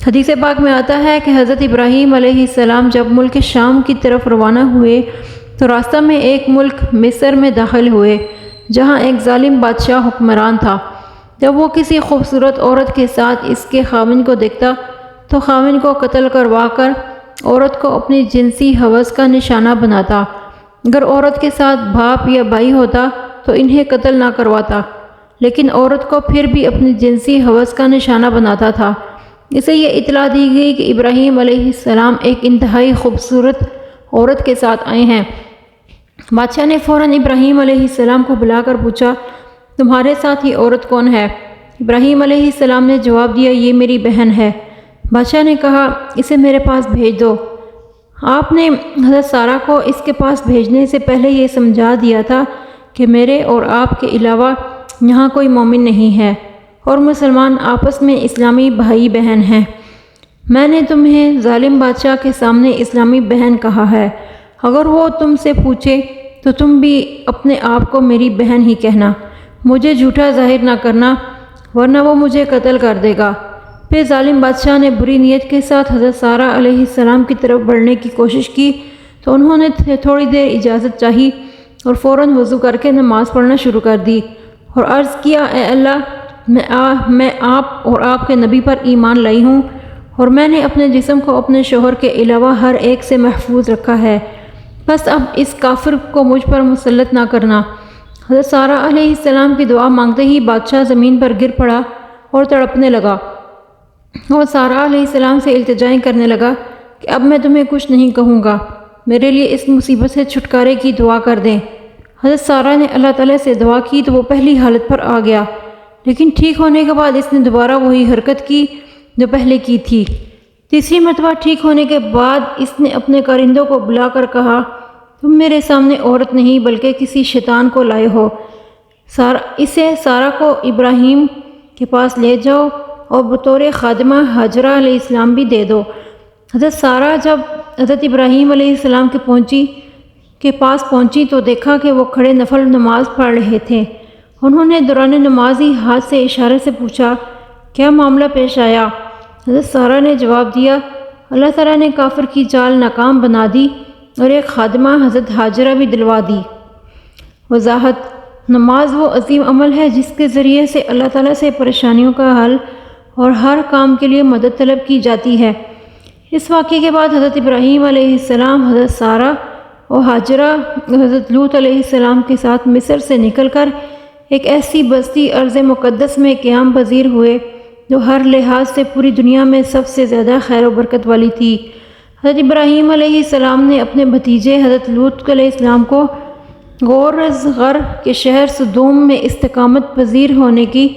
حدیث پاک میں آتا ہے کہ حضرت ابراہیم علیہ السلام جب ملک شام کی طرف روانہ ہوئے تو راستہ میں ایک ملک مصر میں داخل ہوئے جہاں ایک ظالم بادشاہ حکمران تھا۔ جب وہ کسی خوبصورت عورت کے ساتھ اس کے خاوند کو دیکھتا تو خاوند کو قتل کروا کر عورت کو اپنی جنسی ہوس کا نشانہ بناتا۔ اگر عورت کے ساتھ باپ یا بھائی ہوتا تو انہیں قتل نہ کرواتا، لیکن عورت کو پھر بھی اپنی جنسی ہوس کا نشانہ بناتا تھا۔ اسے یہ اطلاع دی گئی کہ ابراہیم علیہ السلام ایک انتہائی خوبصورت عورت کے ساتھ آئے ہیں۔ بادشاہ نے فوراً ابراہیم علیہ السلام کو بلا کر پوچھا تمہارے ساتھ یہ عورت کون ہے؟ ابراہیم علیہ السلام نے جواب دیا یہ میری بہن ہے۔ بادشاہ نے کہا اسے میرے پاس بھیج دو۔ آپ نے حضرت سارہ کو اس کے پاس بھیجنے سے پہلے یہ سمجھا دیا تھا کہ میرے اور آپ کے علاوہ یہاں کوئی مومن نہیں ہے اور مسلمان آپس میں اسلامی بھائی بہن ہیں۔ میں نے تمہیں ظالم بادشاہ کے سامنے اسلامی بہن کہا ہے، اگر وہ تم سے پوچھے تو تم بھی اپنے آپ کو میری بہن ہی کہنا، مجھے جھوٹا ظاہر نہ کرنا ورنہ وہ مجھے قتل کر دے گا۔ پھر ظالم بادشاہ نے بری نیت کے ساتھ حضرت سارہ علیہ السلام کی طرف بڑھنے کی کوشش کی تو انہوں نے تھوڑی دیر اجازت چاہی اور فوراً وضو کر کے نماز پڑھنا شروع کر دی اور عرض کیا، اے اللہ، میں آپ اور آپ کے نبی پر ایمان لائی ہوں اور میں نے اپنے جسم کو اپنے شوہر کے علاوہ ہر ایک سے محفوظ رکھا ہے، بس اب اس کافر کو مجھ پر مسلط نہ کرنا۔ حضرت سارہ علیہ السلام کی دعا مانگتے ہی بادشاہ زمین پر گر پڑا اور تڑپنے لگا اور سارہ علیہ السلام سے التجائیں کرنے لگا کہ اب میں تمہیں کچھ نہیں کہوں گا، میرے لیے اس مصیبت سے چھٹکارے کی دعا کر دیں۔ حضرت سارہ نے اللہ تعالیٰ سے دعا کی تو وہ پہلی حالت پر آ گیا، لیکن ٹھیک ہونے کے بعد اس نے دوبارہ وہی حرکت کی جو پہلے کی تھی۔ تیسری مرتبہ ٹھیک ہونے کے بعد اس نے اپنے کارندوں کو بلا کر کہا، تم میرے سامنے عورت نہیں بلکہ کسی شیطان کو لائے ہو، اسے سارہ کو ابراہیم کے پاس لے جاؤ اور بطور خادمہ ہاجرہ علیہ السلام بھی دے دو۔ حضرت سارہ جب حضرت ابراہیم علیہ السلام کے پاس پہنچی تو دیکھا کہ وہ کھڑے نفل نماز پڑھ رہے تھے۔ انہوں نے دوران نماز ہی ہاتھ سے اشارے سے پوچھا، کیا معاملہ پیش آیا؟ حضرت سارہ نے جواب دیا، اللہ تعالیٰ نے کافر کی چال ناکام بنا دی اور ایک خادمہ حضرت ہاجرہ بھی دلوا دی۔ وضاحت: نماز وہ عظیم عمل ہے جس کے ذریعے سے اللہ تعالیٰ سے پریشانیوں کا حل اور ہر کام کے لیے مدد طلب کی جاتی ہے۔ اس واقعے کے بعد حضرت ابراہیم علیہ السلام، حضرت سارہ اور ہاجرہ حضرت لوط علیہ السلام کے ساتھ مصر سے نکل کر ایک ایسی بستی ارض مقدس میں قیام پذیر ہوئے جو ہر لحاظ سے پوری دنیا میں سب سے زیادہ خیر و برکت والی تھی۔ حضرت ابراہیم علیہ السلام نے اپنے بھتیجے حضرت لوط علیہ السلام کو غورز غر کے شہر سدوم میں استقامت پذیر ہونے کی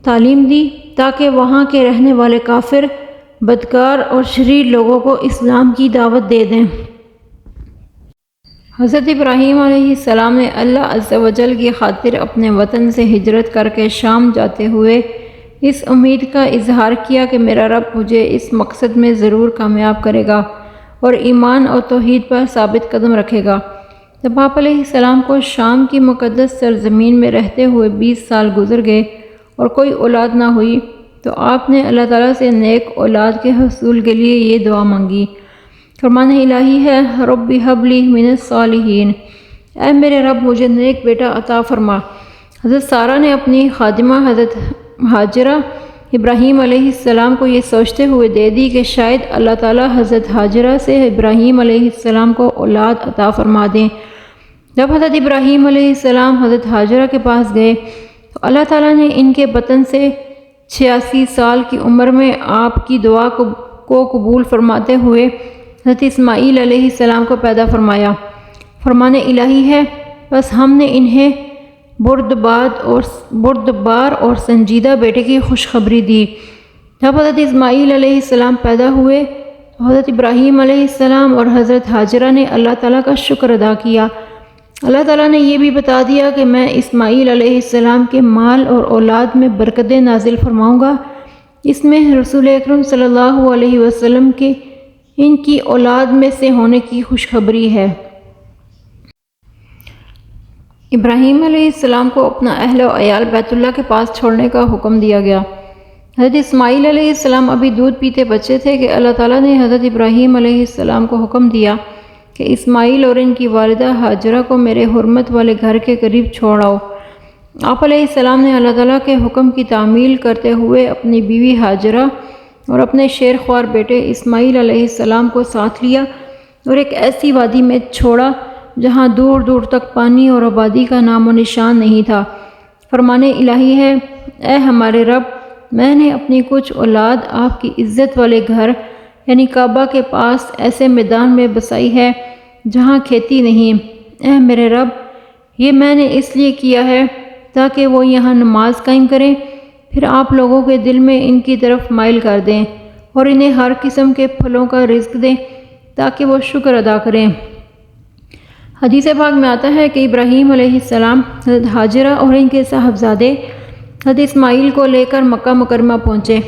تعلیم دی تاکہ وہاں کے رہنے والے کافر، بدکار اور شریر لوگوں کو اسلام کی دعوت دے دیں۔ حضرت ابراہیم علیہ السلام نے اللہ عز و جل کی خاطر اپنے وطن سے ہجرت کر کے شام جاتے ہوئے اس امید کا اظہار کیا کہ میرا رب مجھے اس مقصد میں ضرور کامیاب کرے گا اور ایمان اور توحید پر ثابت قدم رکھے گا۔ جب آپ علیہ السلام کو شام کی مقدس سرزمین میں رہتے ہوئے 20 سال گزر گئے اور کوئی اولاد نہ ہوئی تو آپ نے اللہ تعالیٰ سے نیک اولاد کے حصول کے لیے یہ دعا مانگی۔ فرمان الہی ہے، رب ہب لی من الصالحین، اے میرے رب مجھے نیک بیٹا عطا فرما۔ حضرت سارہ نے اپنی خادمہ حضرت ہاجرہ ابراہیم علیہ السلام کو یہ سوچتے ہوئے دے دی کہ شاید اللہ تعالیٰ حضرت ہاجرہ سے ابراہیم علیہ السلام کو اولاد عطا فرما دیں۔ جب حضرت ابراہیم علیہ السلام حضرت ہاجرہ کے پاس گئے تو اللہ تعالیٰ نے ان کے بطن سے 86 سال کی عمر میں آپ کی دعا کو قبول فرماتے ہوئے حضرت اسماعیل علیہ السلام کو پیدا فرمایا۔ فرمان الہی ہے، بس ہم نے انہیں بردبار اور سنجیدہ بیٹے کی خوشخبری دی۔ جب حضرت اسماعیل علیہ السلام پیدا ہوئے تو حضرت ابراہیم علیہ السلام اور حضرت ہاجرہ نے اللہ تعالیٰ کا شکر ادا کیا۔ اللہ تعالیٰ نے یہ بھی بتا دیا کہ میں اسماعیل علیہ السلام کے مال اور اولاد میں برکتیں نازل فرماؤں گا۔ اس میں رسول اکرم صلی اللہ علیہ وسلم کے ان کی اولاد میں سے ہونے کی خوشخبری ہے۔ ابراہیم علیہ السلام کو اپنا اہل و عیال بیت اللہ کے پاس چھوڑنے کا حکم دیا گیا۔ حضرت اسماعیل علیہ السلام ابھی دودھ پیتے بچے تھے کہ اللہ تعالیٰ نے حضرت ابراہیم علیہ السلام کو حکم دیا کہ اسماعیل اور ان کی والدہ ہاجرہ کو میرے حرمت والے گھر کے قریب چھوڑ آؤ۔ آپ علیہ السلام نے اللہ تعالیٰ کے حکم کی تعمیل کرتے ہوئے اپنی بیوی ہاجرہ اور اپنے شیر خوار بیٹے اسماعیل علیہ السلام کو ساتھ لیا اور ایک ایسی وادی میں چھوڑا جہاں دور دور تک پانی اور آبادی کا نام و نشان نہیں تھا۔ فرمان الہی ہے، اے ہمارے رب، میں نے اپنی کچھ اولاد آپ کی عزت والے گھر یعنی کعبہ کے پاس ایسے میدان میں بسائی ہے جہاں کھیتی نہیں۔ اے میرے رب، یہ میں نے اس لیے کیا ہے تاکہ وہ یہاں نماز قائم کریں، پھر آپ لوگوں کے دل میں ان کی طرف مائل کر دیں اور انہیں ہر قسم کے پھلوں کا رزق دیں تاکہ وہ شکر ادا کریں۔ حدیث پاک میں آتا ہے کہ ابراہیم علیہ السلام حضرت ہاجرہ اور ان کے صاحبزادے حضرت اسماعیل کو لے کر مکہ مکرمہ پہنچے۔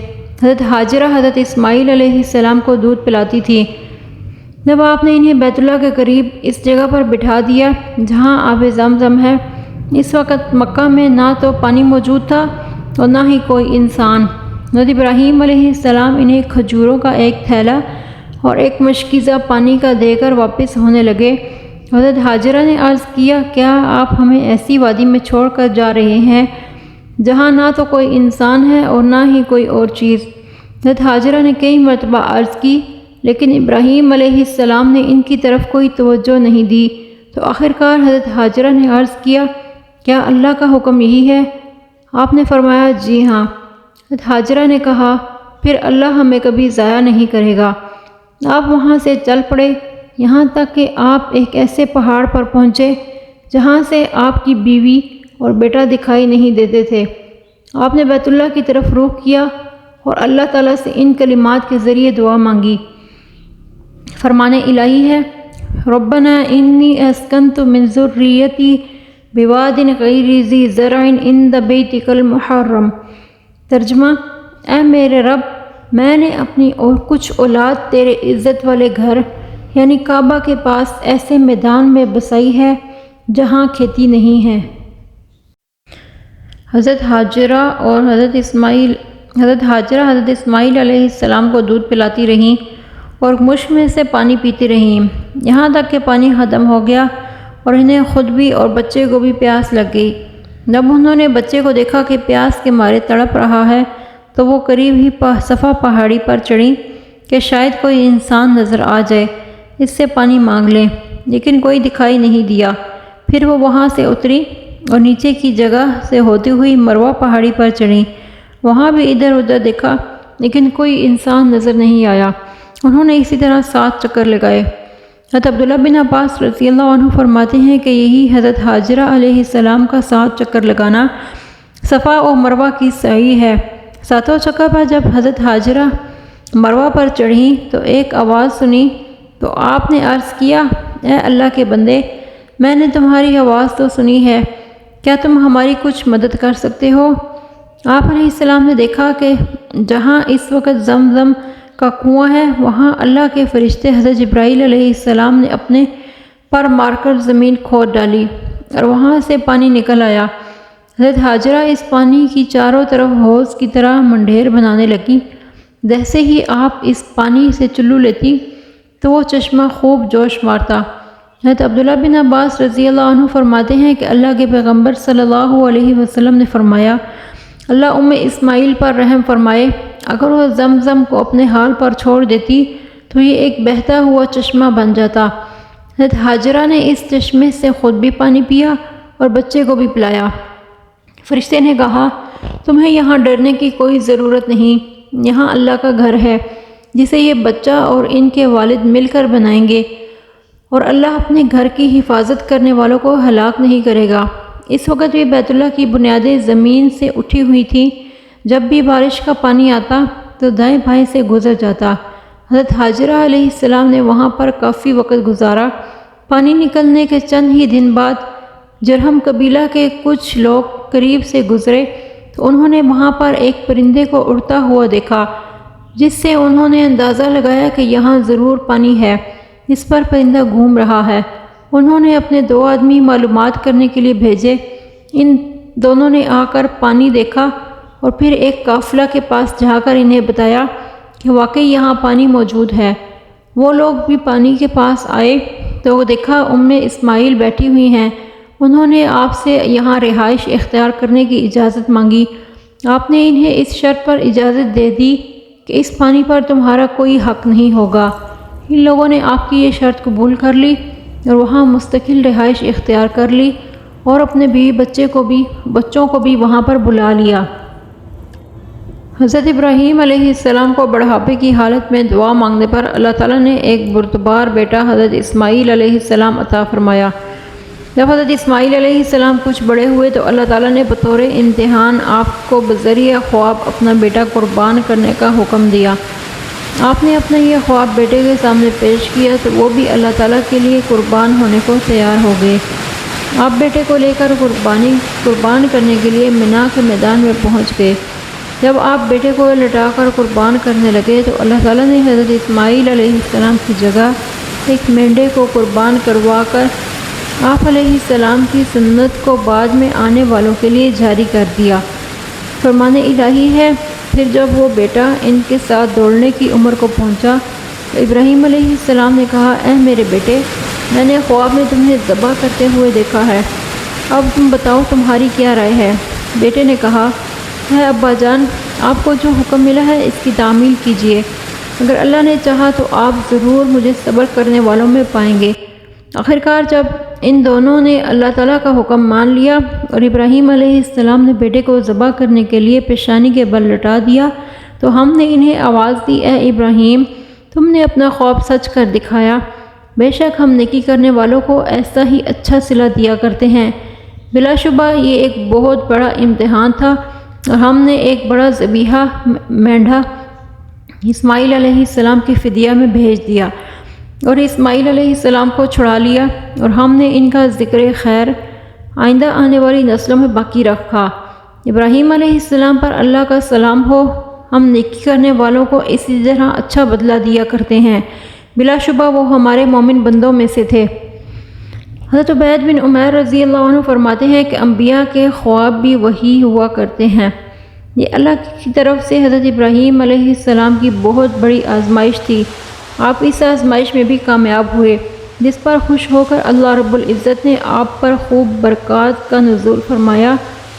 حضرت ہاجرہ حضرت اسماعیل علیہ السلام کو دودھ پلاتی تھی۔ جب آپ نے انہیں بیت اللہ کے قریب اس جگہ پر بٹھا دیا جہاں آب زمزم ہے، اس وقت مکہ میں نہ تو پانی موجود تھا اور نہ ہی کوئی انسان۔ حضرت ابراہیم علیہ السلام انہیں کھجوروں کا ایک تھیلا اور ایک مشکیزہ پانی کا دے کر واپس ہونے لگے۔ حضرت ہاجرہ نے عرض کیا، کیا آپ ہمیں ایسی وادی میں چھوڑ کر جا رہے ہیں جہاں نہ تو کوئی انسان ہے اور نہ ہی کوئی اور چیز؟ حضرت ہاجرہ نے کئی مرتبہ عرض کی، لیکن ابراہیم علیہ السلام نے ان کی طرف کوئی توجہ نہیں دی، تو آخرکار حضرت ہاجرہ نے عرض کیا، کیا اللہ کا حکم یہی ہے؟ آپ نے فرمایا، جی ہاں۔ حضرت ہاجرہ نے کہا، پھر اللہ ہمیں کبھی ضائع نہیں کرے گا۔ آپ وہاں سے چل پڑے یہاں تک کہ آپ ایک ایسے پہاڑ پر پہنچے جہاں سے آپ کی بیوی اور بیٹا دکھائی نہیں دیتے تھے۔ آپ نے بیت اللہ کی طرف رخ کیا اور اللہ تعالیٰ سے ان کلمات کے ذریعے دعا مانگی۔ فرمان الہی ہے، ربنا انی اسکنت من ذریتی بواد غیر ذی زرع عند بیتک المحرم۔ ترجمہ، اے میرے رب، میں نے اپنی اور کچھ اولاد تیرے عزت والے گھر یعنی کعبہ کے پاس ایسے میدان میں بسائی ہے جہاں کھیتی نہیں ہے۔ حضرت ہاجرہ حضرت اسماعیل علیہ السلام کو دودھ پلاتی رہیں اور مشک میں سے پانی پیتی رہیں، یہاں تک کہ پانی ختم ہو گیا اور انہیں خود بھی اور بچے کو بھی پیاس لگ گئی۔ جب انہوں نے بچے کو دیکھا کہ پیاس کے مارے تڑپ رہا ہے تو وہ قریب ہی صفا پہاڑی پر چڑھیں کہ شاید کوئی انسان نظر آ جائے، اس سے پانی مانگ لیں، لیکن کوئی دکھائی نہیں دیا۔ پھر وہ وہاں سے اتری اور نیچے کی جگہ سے ہوتی ہوئی مروہ پہاڑی پر چڑھیں، وہاں بھی ادھر ادھر دیکھا لیکن کوئی انسان نظر نہیں آیا۔ انہوں نے اسی طرح 7 چکر لگائے۔ حضرت عبداللہ بن عباس رضی اللہ عنہ فرماتے ہیں کہ یہی حضرت ہاجرہ علیہ السلام کا 7 چکر لگانا صفا و مروہ کی سعی ہے۔ 7واں چکر پر جب حضرت ہاجرہ مروہ پر چڑھیں تو ایک آواز سنی تو آپ نے عرض کیا، اے اللہ کے بندے، میں نے تمہاری آواز تو سنی ہے، کیا تم ہماری کچھ مدد کر سکتے ہو؟ آپ علیہ السلام نے دیکھا کہ جہاں اس وقت زمزم کا کنواں ہے وہاں اللہ کے فرشتے حضرت جبرائیل علیہ السلام نے اپنے پر مار کر زمین کھود ڈالی اور وہاں سے پانی نکل آیا۔ حضرت ہاجرہ اس پانی کی چاروں طرف حوض کی طرح منڈھیر بنانے لگی۔ جیسے ہی آپ اس پانی سے چلو لیتی تو وہ چشمہ خوب جوش مارتا۔ حضرت عبداللہ بن عباس رضی اللہ عنہ فرماتے ہیں کہ اللہ کے پیغمبر صلی اللہ علیہ وسلم نے فرمایا، اللہ اسماعیل پر رحم فرمائے، اگر وہ زمزم کو اپنے حال پر چھوڑ دیتی تو یہ ایک بہتا ہوا چشمہ بن جاتا۔ حضرت ہاجرہ نے اس چشمے سے خود بھی پانی پیا اور بچے کو بھی پلایا۔ فرشتے نے کہا، تمہیں یہاں ڈرنے کی کوئی ضرورت نہیں، یہاں اللہ کا گھر ہے جسے یہ بچہ اور ان کے والد مل کر بنائیں گے، اور اللہ اپنے گھر کی حفاظت کرنے والوں کو ہلاک نہیں کرے گا۔ اس وقت بھی بیت اللہ کی بنیادیں زمین سے اٹھی ہوئی تھیں۔ جب بھی بارش کا پانی آتا تو دائیں بائیں سے گزر جاتا۔ حضرت ہاجرہ علیہ السلام نے وہاں پر کافی وقت گزارا۔ پانی نکلنے کے چند ہی دن بعد جرہم قبیلہ کے کچھ لوگ قریب سے گزرے تو انہوں نے وہاں پر ایک پرندے کو اڑتا ہوا دیکھا، جس سے انہوں نے اندازہ لگایا کہ یہاں ضرور پانی ہے، اس پر پرندہ گھوم رہا ہے۔ انہوں نے اپنے 2 آدمی معلومات کرنے کے لیے بھیجے۔ ان دونوں نے آ کر پانی دیکھا اور پھر ایک قافلہ کے پاس جا کر انہیں بتایا کہ واقعی یہاں پانی موجود ہے۔ وہ لوگ بھی پانی کے پاس آئے تو دیکھا اسماعیل بیٹھی ہوئی ہیں۔ انہوں نے آپ سے یہاں رہائش اختیار کرنے کی اجازت مانگی۔ آپ نے انہیں اس شرط پر اجازت دے دی کہ اس پانی پر تمہارا کوئی حق نہیں ہوگا۔ ان لوگوں نے آپ کی یہ شرط قبول کر لی اور وہاں مستقل رہائش اختیار کر لی اور اپنے بیوی بچوں کو بھی وہاں پر بلا لیا۔ حضرت ابراہیم علیہ السلام کو بڑھاپے کی حالت میں دعا مانگنے پر اللہ تعالیٰ نے ایک بردبار بیٹا حضرت اسماعیل علیہ السلام عطا فرمایا۔ جب حضرت اسماعیل علیہ السلام کچھ بڑے ہوئے تو اللہ تعالیٰ نے بطور امتحان آپ کو بذریعہ خواب اپنا بیٹا قربان کرنے کا حکم دیا۔ آپ نے اپنا یہ خواب بیٹے کے سامنے پیش کیا تو وہ بھی اللہ تعالیٰ کے لیے قربان ہونے کو تیار ہو گئے۔ آپ بیٹے کو لے کر قربان کرنے کے لیے منا کے میدان میں پہنچ گئے۔ جب آپ بیٹے کو لٹا کر قربان کرنے لگے تو اللہ تعالیٰ نے حضرت اسماعیل علیہ السلام کی جگہ ایک مینڈے کو قربان کروا کر آپ علیہ السلام کی سنت کو بعد میں آنے والوں کے لیے جاری کر دیا۔ فرمان الہی ہے، پھر جب وہ بیٹا ان کے ساتھ دوڑنے کی عمر کو پہنچا تو ابراہیم علیہ السلام نے کہا، اے میرے بیٹے، میں نے خواب میں تمہیں ذبح کرتے ہوئے دیکھا ہے، اب تم بتاؤ تمہاری کیا رائے ہے؟ بیٹے نے کہا، اے ابا جان، آپ کو جو حکم ملا ہے اس کی تعمیل کیجیے، اگر اللہ نے چاہا تو آپ ضرور مجھے صبر کرنے والوں میں پائیں گے۔ آخرکار جب ان دونوں نے اللہ تعالیٰ کا حکم مان لیا اور ابراہیم علیہ السلام نے بیٹے کو ذبح کرنے کے لیے پیشانی کے بل لٹا دیا تو ہم نے انہیں آواز دی، اے ابراہیم، تم نے اپنا خواب سچ کر دکھایا، بے شک ہم نیکی کرنے والوں کو ایسا ہی اچھا صلہ دیا کرتے ہیں۔ بلا شبہ یہ ایک بہت بڑا امتحان تھا اور ہم نے ایک بڑا ذبیحہ مینڈھا اسماعیل علیہ السلام کے فدیہ میں بھیج دیا اور اسماعیل علیہ السلام کو چھڑا لیا اور ہم نے ان کا ذکر خیر آئندہ آنے والی نسلوں میں باقی رکھا۔ ابراہیم علیہ السلام پر اللہ کا سلام ہو، ہم نیکی کرنے والوں کو اسی طرح اچھا بدلہ دیا کرتے ہیں، بلا شبہ وہ ہمارے مومن بندوں میں سے تھے۔ حضرت عبید بن عمیر رضی اللہ عنہ فرماتے ہیں کہ انبیاء کے خواب بھی وحی ہوا کرتے ہیں۔ یہ اللہ کی طرف سے حضرت ابراہیم علیہ السلام کی بہت بڑی آزمائش تھی۔ آپ اس آزمائش میں بھی کامیاب ہوئے، جس پر خوش ہو کر اللہ رب العزت نے آپ پر خوب برکات کا نزول فرمایا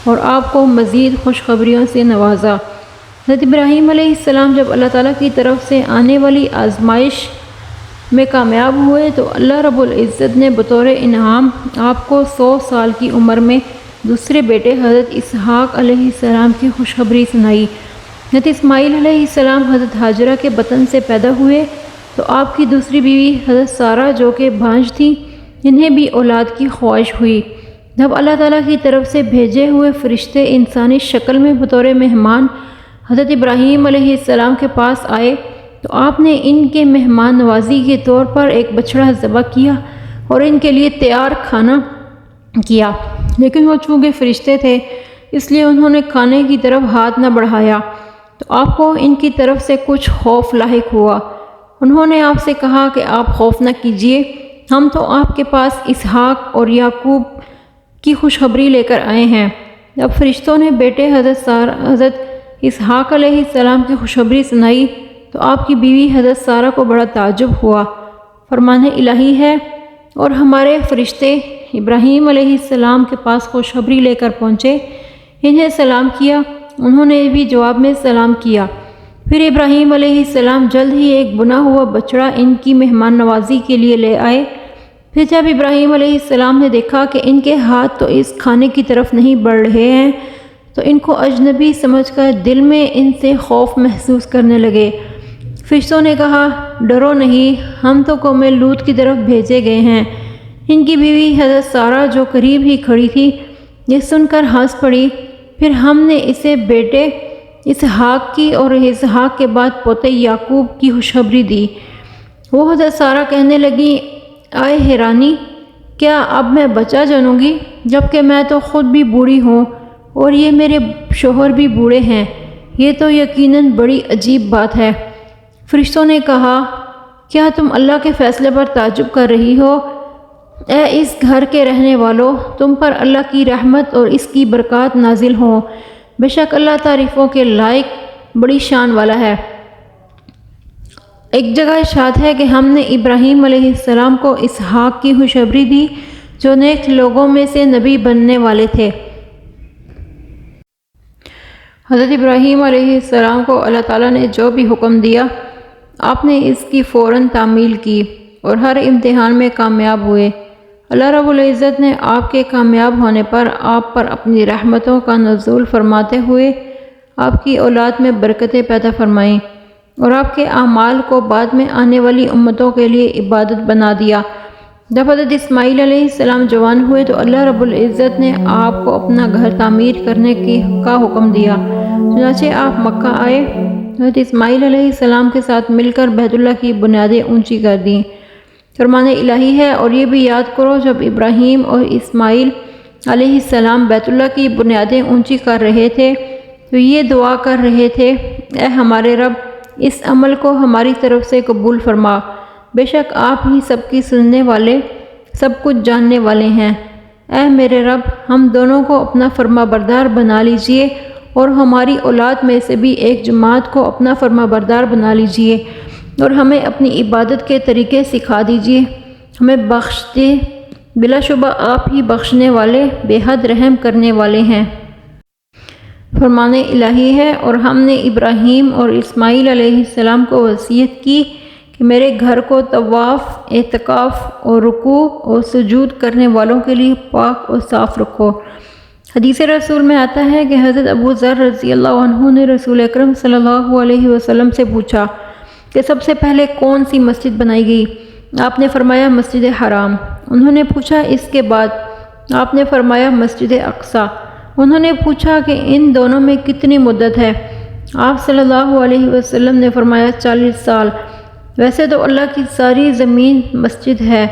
اور آپ کو مزید خوشخبریوں سے نوازا۔ حضرت ابراہیم علیہ السلام جب اللہ تعالیٰ کی طرف سے آنے والی آزمائش میں کامیاب ہوئے تو اللہ رب العزت نے بطور انعام آپ کو 100 سال کی عمر میں دوسرے بیٹے حضرت اسحاق علیہ السلام کی خوشخبری سنائی۔ حضرت اسماعیل علیہ السلام حضرت ہاجرہ کے بطن سے پیدا ہوئے تو آپ کی دوسری بیوی حضرت سارہ جو کہ بھانج تھیں، انہیں بھی اولاد کی خواہش ہوئی۔ جب اللہ تعالیٰ کی طرف سے بھیجے ہوئے فرشتے انسانی شکل میں بطور مہمان حضرت ابراہیم علیہ السلام کے پاس آئے تو آپ نے ان کے مہمان نوازی کے طور پر ایک بچڑا ذبح کیا اور ان کے لیے تیار کھانا کیا، لیکن وہ چونکہ فرشتے تھے اس لیے انہوں نے کھانے کی طرف ہاتھ نہ بڑھایا تو آپ کو ان کی طرف سے کچھ خوف لاحق ہوا۔ انہوں نے آپ سے کہا کہ آپ خوف نہ کیجیے، ہم تو آپ کے پاس اسحاق اور یعقوب کی خوشخبری لے کر آئے ہیں۔ جب فرشتوں نے بیٹے حضرت اسحاق علیہ السلام کی خوشخبری سنائی تو آپ کی بیوی حضرت سارہ کو بڑا تعجب ہوا۔ فرمان الہی ہے اور ہمارے فرشتے ابراہیم علیہ السلام کے پاس خوشخبری لے کر پہنچے، انہیں سلام کیا، انہوں نے بھی جواب میں سلام کیا۔ پھر ابراہیم علیہ السلام جلد ہی ایک بنا ہوا بچڑا ان کی مہمان نوازی کے لیے لے آئے۔ پھر جب ابراہیم علیہ السلام نے دیکھا کہ ان کے ہاتھ تو اس کھانے کی طرف نہیں بڑھ رہے ہیں تو ان کو اجنبی سمجھ کر دل میں ان سے خوف محسوس کرنے لگے۔ فرشتوں نے کہا، ڈرو نہیں، ہم تو قوم لوط کی طرف بھیجے گئے ہیں۔ ان کی بیوی حضرت سارہ جو قریب ہی کھڑی تھی یہ سن کر ہنس پڑی۔ پھر ہم نے اسے بیٹے اسحاق کی اور اسحاق کے بعد پوتے یعقوب کی خوشخبری دی۔ وہ حضرت سارہ کہنے لگی، آئے حیرانی، کیا اب میں بچہ جنوں گی جبکہ میں تو خود بھی بوڑھی ہوں اور یہ میرے شوہر بھی بوڑھے ہیں؟ یہ تو یقیناً بڑی عجیب بات ہے۔ فرشتوں نے کہا، کیا تم اللہ کے فیصلے پر تعجب کر رہی ہو؟ اے اس گھر کے رہنے والوں، تم پر اللہ کی رحمت اور اس کی برکات نازل ہوں، بے شک اللہ تعریفوں کے لائق بڑی شان والا ہے۔ ایک جگہ ارشاد ہے کہ ہم نے ابراہیم علیہ السلام کو اسحاق کی خوشخبری دی جو نیک لوگوں میں سے نبی بننے والے تھے۔ حضرت ابراہیم علیہ السلام کو اللہ تعالیٰ نے جو بھی حکم دیا آپ نے اس کی فوراً تعمیل کی اور ہر امتحان میں کامیاب ہوئے۔ اللہ رب العزت نے آپ کے کامیاب ہونے پر آپ پر اپنی رحمتوں کا نزول فرماتے ہوئے آپ کی اولاد میں برکتیں پیدا فرمائیں اور آپ کے اعمال کو بعد میں آنے والی امتوں کے لیے عبادت بنا دیا۔ جب حضرت اسماعیل علیہ السلام جوان ہوئے تو اللہ رب العزت نے آپ کو اپنا گھر تعمیر کرنے کا حکم دیا، چنانچہ آپ مکہ آئے، حضرت اسماعیل علیہ السلام کے ساتھ مل کر بیت اللہ کی بنیادیں اونچی کر دیں۔ فرمان الہی ہے اور یہ بھی یاد کرو جب ابراہیم اور اسماعیل علیہ السلام بیت اللہ کی بنیادیں اونچی کر رہے تھے تو یہ دعا کر رہے تھے، اے ہمارے رب، اس عمل کو ہماری طرف سے قبول فرما، بے شک آپ ہی سب کی سننے والے، سب کچھ جاننے والے ہیں۔ اے میرے رب، ہم دونوں کو اپنا فرما بردار بنا لیجئے اور ہماری اولاد میں سے بھی ایک جماعت کو اپنا فرما بردار بنا لیجئے اور ہمیں اپنی عبادت کے طریقے سکھا دیجئے، ہمیں بخش دے، بلا شبہ آپ ہی بخشنے والے، بے حد رحم کرنے والے ہیں۔ فرمان الہی ہے، اور ہم نے ابراہیم اور اسماعیل علیہ السلام کو وصیت کی کہ میرے گھر کو طواف، اعتکاف اور رکوع اور سجود کرنے والوں کے لیے پاک اور صاف رکھو۔ حدیث رسول میں آتا ہے کہ حضرت ابو ذر رضی اللہ عنہ نے رسول اکرم صلی اللہ علیہ وسلم سے پوچھا کہ سب سے پہلے کون سی مسجد بنائی گئی؟ آپ نے فرمایا مسجد حرام۔ انہوں نے پوچھا اس کے بعد؟ آپ نے فرمایا مسجد اقصیٰ۔ انہوں نے پوچھا کہ ان دونوں میں کتنی مدت ہے؟ آپ صلی اللہ علیہ وسلم نے فرمایا 40 سال۔ ویسے تو اللہ کی ساری زمین مسجد ہے،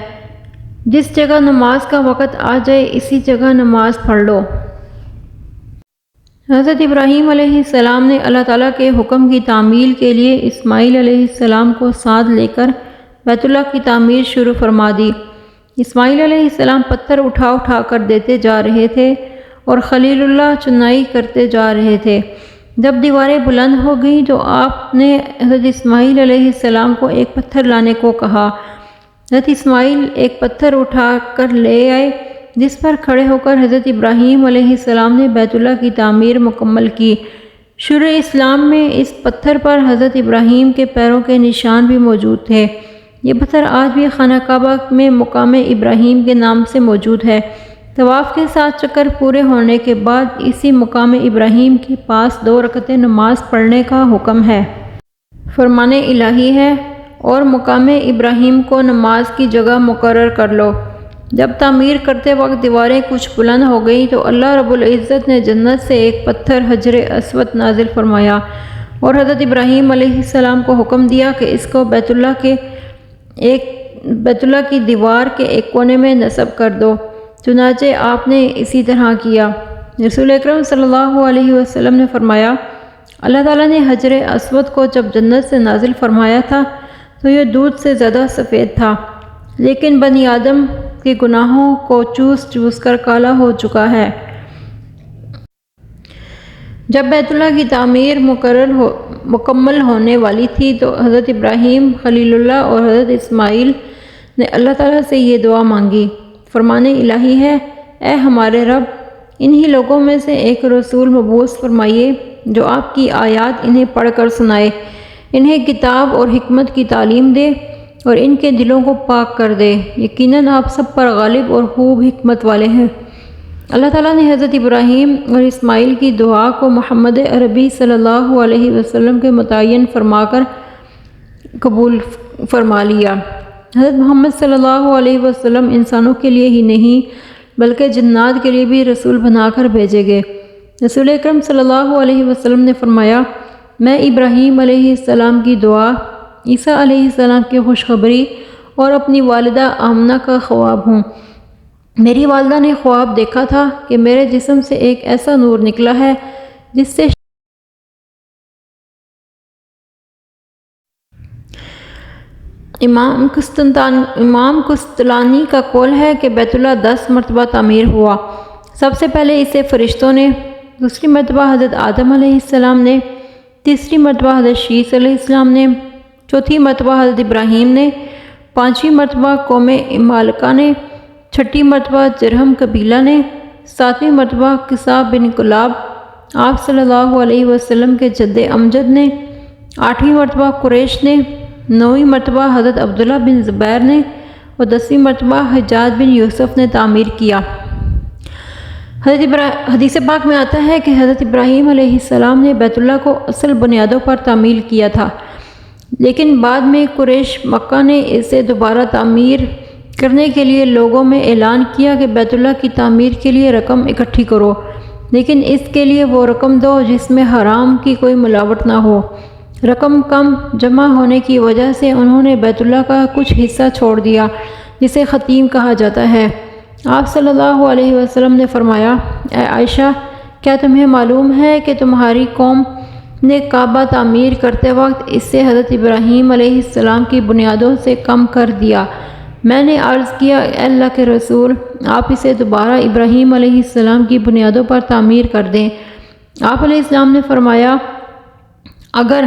جس جگہ نماز کا وقت آ جائے اسی جگہ نماز پڑھ لو۔ حضرت ابراہیم علیہ السلام نے اللہ تعالیٰ کے حکم کی تعمیل کے لیے اسماعیل علیہ السلام کو ساتھ لے کر بیت اللہ کی تعمیر شروع فرما دی۔ اسماعیل علیہ السلام پتھر اٹھا اٹھا کر دیتے جا رہے تھے اور خلیل اللہ چنائی کرتے جا رہے تھے۔ جب دیواریں بلند ہو گئیں تو آپ نے حضرت اسماعیل علیہ السلام کو ایک پتھر لانے کو کہا۔ حضرت اسماعیل ایک پتھر اٹھا کر لے آئے، جس پر کھڑے ہو کر حضرت ابراہیم علیہ السلام نے بیت اللہ کی تعمیر مکمل کی۔ شروع اسلام میں اس پتھر پر حضرت ابراہیم کے پیروں کے نشان بھی موجود تھے۔ یہ پتھر آج بھی خانہ کعبہ میں مقام ابراہیم کے نام سے موجود ہے۔ طواف کے ساتھ چکر پورے ہونے کے بعد اسی مقام ابراہیم کے پاس 2 رکعتیں نماز پڑھنے کا حکم ہے۔ فرمان الہی ہے، اور مقام ابراہیم کو نماز کی جگہ مقرر کر لو۔ جب تعمیر کرتے وقت دیواریں کچھ بلند ہو گئیں تو اللہ رب العزت نے جنت سے ایک پتھر حجر اسود نازل فرمایا اور حضرت ابراہیم علیہ السلام کو حکم دیا کہ اس کو بیت اللہ کی دیوار کے ایک کونے میں نصب کر دو۔ چنانچہ آپ نے اسی طرح کیا۔ رسول اکرم صلی اللہ علیہ وسلم نے فرمایا، اللہ تعالیٰ نے حجر اسود کو جب جنت سے نازل فرمایا تھا تو یہ دودھ سے زیادہ سفید تھا، لیکن بنی آدم کے گناہوں کو چوس چوس کر کالا ہو چکا ہے۔ جب بیت اللہ کی تعمیر مکمل ہونے والی تھی تو حضرت ابراہیم خلیل اللہ اور حضرت اسماعیل نے اللہ تعالیٰ سے یہ دعا مانگی۔ فرمان الہی ہے، اے ہمارے رب، انہی لوگوں میں سے ایک رسول مبعوث فرمائیے جو آپ کی آیات انہیں پڑھ کر سنائے، انہیں کتاب اور حکمت کی تعلیم دے اور ان کے دلوں کو پاک کر دے۔ یقیناً آپ سب پر غالب اور خوب حکمت والے ہیں۔ اللہ تعالیٰ نے حضرت ابراہیم اور اسماعیل کی دعا کو محمد عربی صلی اللہ علیہ وسلم کے متعین فرما کر قبول فرما لیا۔ حضرت محمد صلی اللہ علیہ وسلم انسانوں کے لیے ہی نہیں بلکہ جنات کے لیے بھی رسول بنا کر بھیجے گئے۔ رسول اکرم صلی اللہ علیہ وسلم نے فرمایا، میں ابراہیم علیہ السلام کی دعا، عیسیٰ علیہ السلام کی خوشخبری اور اپنی والدہ آمنہ کا خواب ہوں۔ میری والدہ نے خواب دیکھا تھا کہ میرے جسم سے ایک ایسا نور نکلا ہے جس سے امام قسطلانی کا قول ہے کہ بیت اللہ 10 مرتبہ تعمیر ہوا۔ سب سے پہلے اسے فرشتوں نے، دوسری مرتبہ حضرت آدم علیہ السلام نے، تیسری مرتبہ حضرت شیث علیہ السلام نے، چوتھی مرتبہ حضرت ابراہیم نے، پانچویں مرتبہ قوم عمالقہ نے، چھٹی مرتبہ جرہم قبیلہ نے، ساتویں مرتبہ کساب بن کلاب آپ صلی اللہ علیہ وسلم کے جد امجد نے، آٹھویں مرتبہ قریش نے، نویں مرتبہ حضرت عبداللہ بن زبیر نے اور 10ویں مرتبہ حجاج بن یوسف نے تعمیر کیا۔ حدیث پاک میں آتا ہے کہ حضرت ابراہیم علیہ السلام نے بیت اللہ کو اصل بنیادوں پر تعمیر کیا تھا، لیکن بعد میں قریش مکہ نے اسے دوبارہ تعمیر کرنے کے لیے لوگوں میں اعلان کیا کہ بیت اللہ کی تعمیر کے لیے رقم اکٹھی کرو، لیکن اس کے لیے وہ رقم دو جس میں حرام کی کوئی ملاوٹ نہ ہو۔ رقم کم جمع ہونے کی وجہ سے انہوں نے بیت اللہ کا کچھ حصہ چھوڑ دیا جسے ختیم کہا جاتا ہے۔ آپ صلی اللہ علیہ وسلم نے فرمایا، اے عائشہ، کیا تمہیں معلوم ہے کہ تمہاری قوم نے کعبہ تعمیر کرتے وقت اس سے حضرت ابراہیم علیہ السلام کی بنیادوں سے کم کر دیا؟ میں نے عرض کیا، اے اللہ کے رسول، آپ اسے دوبارہ ابراہیم علیہ السلام کی بنیادوں پر تعمیر کر دیں۔ آپ علیہ السلام نے فرمایا اگر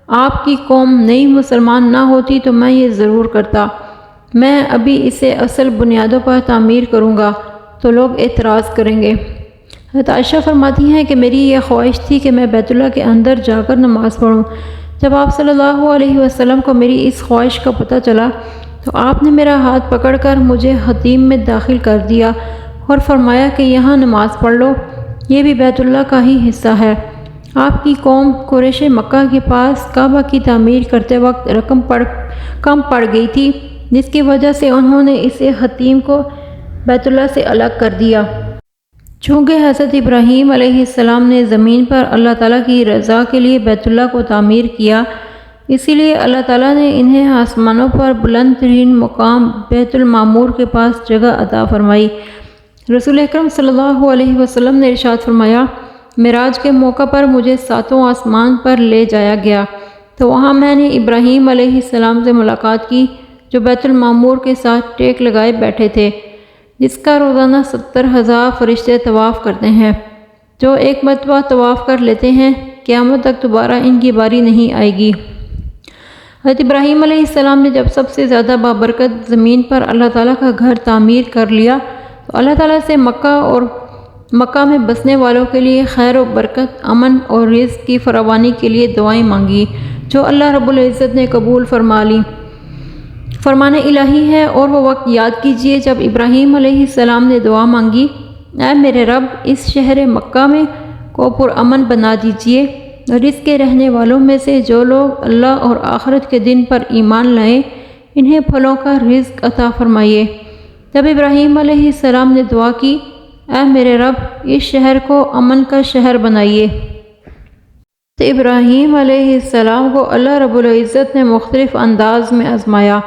آپ کی قوم نئی مسلمان نہ ہوتی تو میں یہ ضرور کرتا، میں ابھی اسے اصل بنیادوں پر تعمیر کروں گا تو لوگ اعتراض کریں گے۔ حضرت عائشہ فرماتی ہیں کہ میری یہ خواہش تھی کہ میں بیت اللہ کے اندر جا کر نماز پڑھوں۔ جب آپ صلی اللہ علیہ وسلم کو میری اس خواہش کا پتہ چلا تو آپ نے میرا ہاتھ پکڑ کر مجھے حتیم میں داخل کر دیا اور فرمایا کہ یہاں نماز پڑھ لو، یہ بھی بیت اللہ کا ہی حصہ ہے۔ آپ کی قوم قریش مکہ کے پاس کعبہ کی تعمیر کرتے وقت رقم کم پڑ گئی تھی، جس کی وجہ سے انہوں نے اسے حتیم کو بیت اللہ سے الگ کر دیا۔ چونکہ حضرت ابراہیم علیہ السلام نے زمین پر اللہ تعالیٰ کی رضا کے لیے بیت اللہ کو تعمیر کیا، اسی لیے اللہ تعالیٰ نے انہیں آسمانوں پر بلند ترین مقام بیت المعمور کے پاس جگہ عطا فرمائی۔ رسول اکرم صلی اللہ علیہ وسلم نے ارشاد فرمایا، معراج کے موقع پر مجھے ساتوں آسمان پر لے جایا گیا تو وہاں میں نے ابراہیم علیہ السلام سے ملاقات کی جو بیت المعمور کے ساتھ ٹیک لگائے بیٹھے تھے، جس کا روزانہ 70,000 فرشتے طواف کرتے ہیں۔ جو ایک مرتبہ طواف کر لیتے ہیں قیامت تک دوبارہ ان کی باری نہیں آئے گی۔ حضرت ابراہیم علیہ السلام نے جب سب سے زیادہ بابرکت زمین پر اللہ تعالیٰ کا گھر تعمیر کر لیا تو اللہ تعالیٰ سے مکہ میں بسنے والوں کے لیے خیر و برکت، امن اور رزق کی فراوانی کے لیے دعائیں مانگی، جو اللہ رب العزت نے قبول فرما لی۔ فرمان الہی ہے اور وہ وقت یاد کیجئے جب ابراہیم علیہ السلام نے دعا مانگی، اے میرے رب اس شہر مکہ میں کو پرامن بنا دیجئے اور اس کے رہنے والوں میں سے جو لوگ اللہ اور آخرت کے دن پر ایمان لائیں انہیں پھلوں کا رزق عطا فرمائیے۔ جب ابراہیم علیہ السلام نے دعا کی، اے میرے رب اس شہر کو امن کا شہر بنائیے، تو ابراہیم علیہ السلام کو اللہ رب العزت نے مختلف انداز میں آزمایا۔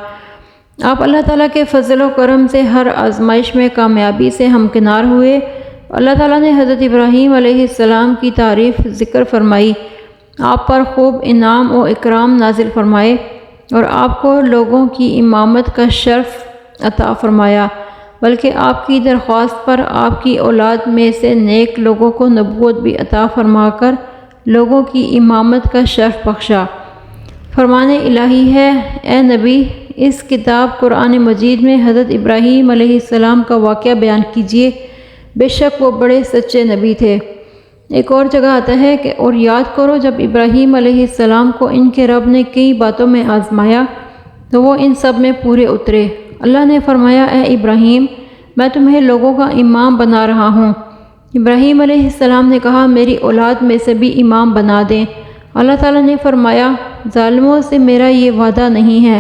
آپ اللہ تعالیٰ کے فضل و کرم سے ہر آزمائش میں کامیابی سے ہمکنار ہوئے۔ اللہ تعالیٰ نے حضرت ابراہیم علیہ السلام کی تعریف ذکر فرمائی، آپ پر خوب انعام و اکرام نازل فرمائے اور آپ کو لوگوں کی امامت کا شرف عطا فرمایا، بلکہ آپ کی درخواست پر آپ کی اولاد میں سے نیک لوگوں کو نبوت بھی عطا فرما کر لوگوں کی امامت کا شرف بخشا۔ فرمان الہی ہے، اے نبی اس کتاب قرآن مجید میں حضرت ابراہیم علیہ السلام کا واقعہ بیان کیجیے، بے شک وہ بڑے سچے نبی تھے۔ ایک اور جگہ آتا ہے کہ اور یاد کرو جب ابراہیم علیہ السلام کو ان کے رب نے کئی باتوں میں آزمایا تو وہ ان سب میں پورے اترے۔ اللہ نے فرمایا، اے ابراہیم میں تمہیں لوگوں کا امام بنا رہا ہوں۔ ابراہیم علیہ السلام نے کہا میری اولاد میں سے بھی امام بنا دیں۔ اللہ تعالیٰ نے فرمایا ظالموں سے میرا یہ وعدہ نہیں ہے۔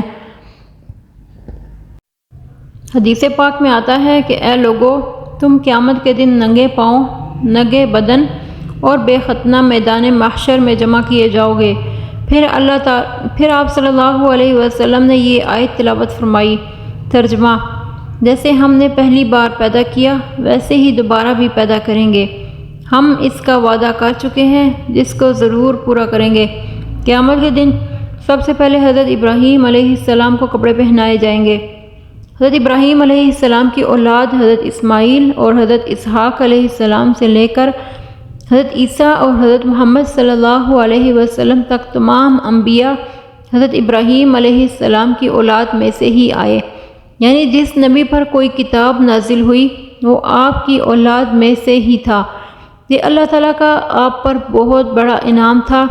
حدیث پاک میں آتا ہے کہ اے لوگو تم قیامت کے دن ننگے پاؤں، ننگے بدن اور بے ختنہ میدان محشر میں جمع کیے جاؤ گے۔ پھر آپ صلی اللہ علیہ وسلم نے یہ آیت تلاوت فرمائی۔ ترجمہ: جیسے ہم نے پہلی بار پیدا کیا ویسے ہی دوبارہ بھی پیدا کریں گے، ہم اس کا وعدہ کر چکے ہیں جس کو ضرور پورا کریں گے۔ قیامت کے دن سب سے پہلے حضرت ابراہیم علیہ السلام کو کپڑے پہنائے جائیں گے۔ حضرت ابراہیم علیہ السلام کی اولاد حضرت اسماعیل اور حضرت اسحاق علیہ السلام سے لے کر حضرت عیسیٰ اور حضرت محمد صلی اللہ علیہ وسلم تک تمام انبیاء حضرت ابراہیم علیہ السلام کی اولاد میں سے ہی آئے، یعنی جس نبی پر کوئی کتاب نازل ہوئی وہ آپ کی اولاد میں سے ہی تھا۔ یہ اللہ تعالیٰ کا آپ پر بہت بڑا انعام تھا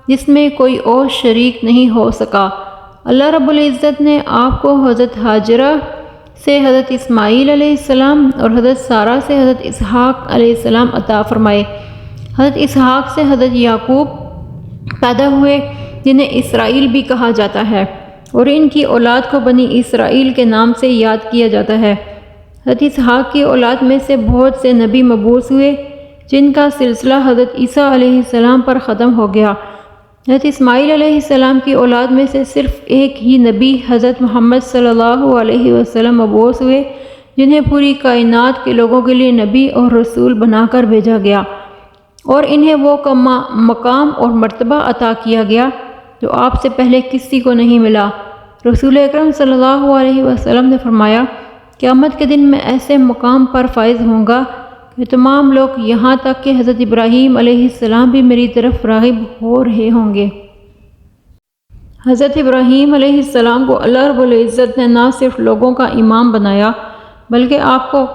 جس میں کوئی اور شریک نہیں ہو سکا۔ اللہ رب العزت نے آپ کو حضرت ہاجرہ سے حضرت اسماعیل علیہ السلام اور حضرت سارہ سے حضرت اسحاق علیہ السلام عطا فرمائے۔ حضرت اسحاق سے حضرت یعقوب پیدا ہوئے جنہیں اسرائیل بھی کہا جاتا ہے، اور ان کی اولاد کو بنی اسرائیل کے نام سے یاد کیا جاتا ہے۔ حضرت اسحاق کی اولاد میں سے بہت سے نبی مبعوث ہوئے جن کا سلسلہ حضرت عیسیٰ علیہ السلام پر ختم ہو گیا۔ حضرت اسماعیل علیہ السلام کی اولاد میں سے صرف ایک ہی نبی حضرت محمد صلی اللہ علیہ وسلم مبعوث ہوئے جنہیں پوری کائنات کے لوگوں کے لیے نبی اور رسول بنا کر بھیجا گیا، اور انہیں وہ مقام اور مرتبہ عطا کیا گیا جو آپ سے پہلے کسی کو نہیں ملا۔ رسول اکرم صلی اللہ علیہ وسلم نے فرمایا قیامت کے دن میں ایسے مقام پر فائز ہوں گا یہ تمام لوگ یہاں تک کہ حضرت ابراہیم علیہ السلام بھی میری طرف راغب ہو رہے ہوں گے۔ حضرت ابراہیم علیہ السلام کو اللہ رب العزت نے نہ صرف لوگوں کا امام بنایا بلکہ آپ کو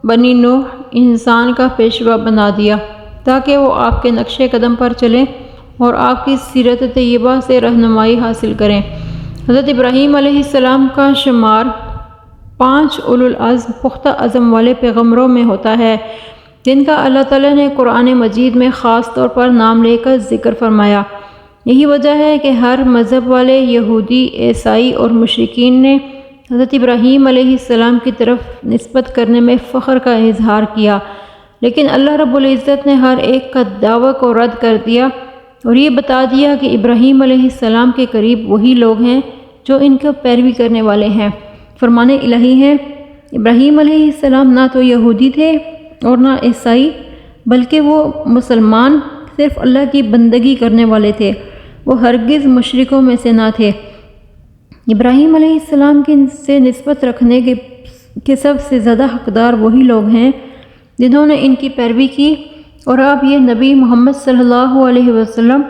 بنی نوح انسان کا پیشوا بنا دیا تاکہ وہ آپ کے نقش قدم پر چلیں اور آپ کی سیرت طیبہ سے رہنمائی حاصل کریں۔ حضرت ابراہیم علیہ السلام کا شمار 5 اولو العزم پختہ عزم والے پیغمبروں میں ہوتا ہے جن کا اللہ تعالیٰ نے قرآن مجید میں خاص طور پر نام لے کر ذکر فرمایا۔ یہی وجہ ہے کہ ہر مذہب والے یہودی، عیسائی اور مشرکین نے حضرت ابراہیم علیہ السلام کی طرف نسبت کرنے میں فخر کا اظہار کیا، لیکن اللہ رب العزت نے ہر ایک کا دعویٰ کو رد کر دیا اور یہ بتا دیا کہ ابراہیم علیہ السلام کے قریب وہی لوگ ہیں جو ان کا پیروی کرنے والے ہیں۔ فرمان الہی ہے، ابراہیم علیہ السلام نہ تو یہودی تھے اور نہ عیسائی، بلکہ وہ مسلمان صرف اللہ کی بندگی کرنے والے تھے، وہ ہرگز مشرکوں میں سے نہ تھے۔ ابراہیم علیہ السلام سے نسبت رکھنے کے سب سے زیادہ حقدار وہی لوگ ہیں جنہوں نے ان کی پیروی کی، اور اب یہ نبی محمد صلی اللہ علیہ وسلم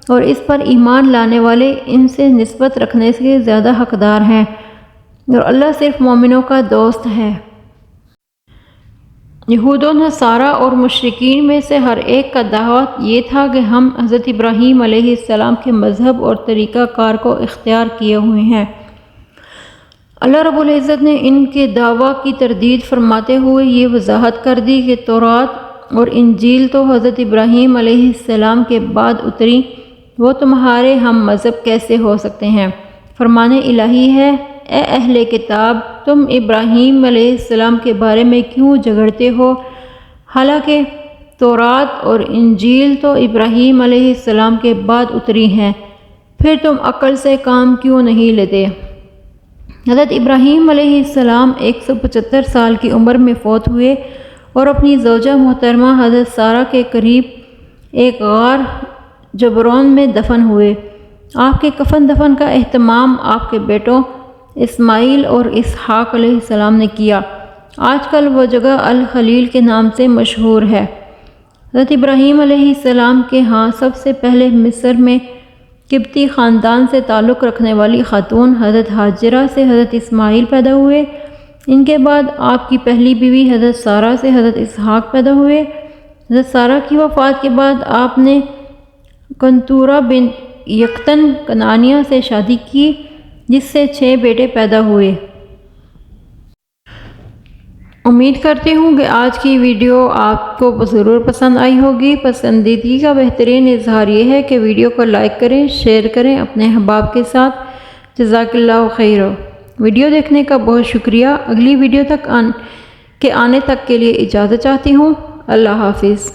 اور اس پر ایمان لانے والے ان سے نسبت رکھنے سے زیادہ حقدار ہیں، اور اللہ صرف مومنوں کا دوست ہے۔ یہود و نصارہ اور مشرکین میں سے ہر ایک کا دعویٰ یہ تھا کہ ہم حضرت ابراہیم علیہ السلام کے مذہب اور طریقہ کار کو اختیار کیے ہوئے ہیں۔ اللہ رب العزت نے ان کے دعویٰ کی تردید فرماتے ہوئے یہ وضاحت کر دی کہ تورات اور انجیل تو حضرت ابراہیم علیہ السلام کے بعد اتری، وہ تمہارے ہم مذہب کیسے ہو سکتے ہیں؟ فرمان الہی ہے، اے اہل کتاب، تم ابراہیم علیہ السلام کے بارے میں کیوں جھگڑتے ہو، حالانکہ تورات اور انجیل تو ابراہیم علیہ السلام کے بعد اتری ہیں، پھر تم عقل سے کام کیوں نہیں لیتے؟ حضرت ابراہیم علیہ السلام 175 سال کی عمر میں فوت ہوئے اور اپنی زوجہ محترمہ حضرت سارہ کے قریب ایک غار جبرون میں دفن ہوئے۔ آپ کے کفن دفن کا اہتمام آپ کے بیٹوں اسماعیل اور اسحاق علیہ السلام نے کیا۔ آج کل وہ جگہ الخلیل کے نام سے مشہور ہے۔ حضرت ابراہیم علیہ السلام کے ہاں سب سے پہلے مصر میں قبطی خاندان سے تعلق رکھنے والی خاتون حضرت ہاجرہ سے حضرت اسماعیل پیدا ہوئے۔ ان کے بعد آپ کی پہلی بیوی حضرت سارہ سے حضرت اسحاق پیدا ہوئے۔ حضرت سارہ کی وفات کے بعد آپ نے کنتورہ بنت یقطن کنانیہ سے شادی کی جس سے 6 بیٹے پیدا ہوئے۔ امید کرتی ہوں کہ آج کی ویڈیو آپ کو ضرور پسند آئی ہوگی۔ پسندیدگی کا بہترین اظہار یہ ہے کہ ویڈیو کو لائک کریں، شیئر کریں اپنے احباب کے ساتھ۔ جزاک اللہ خیر۔ ویڈیو دیکھنے کا بہت شکریہ۔ اگلی ویڈیو آنے تک کے لیے اجازت چاہتی ہوں۔ اللہ حافظ۔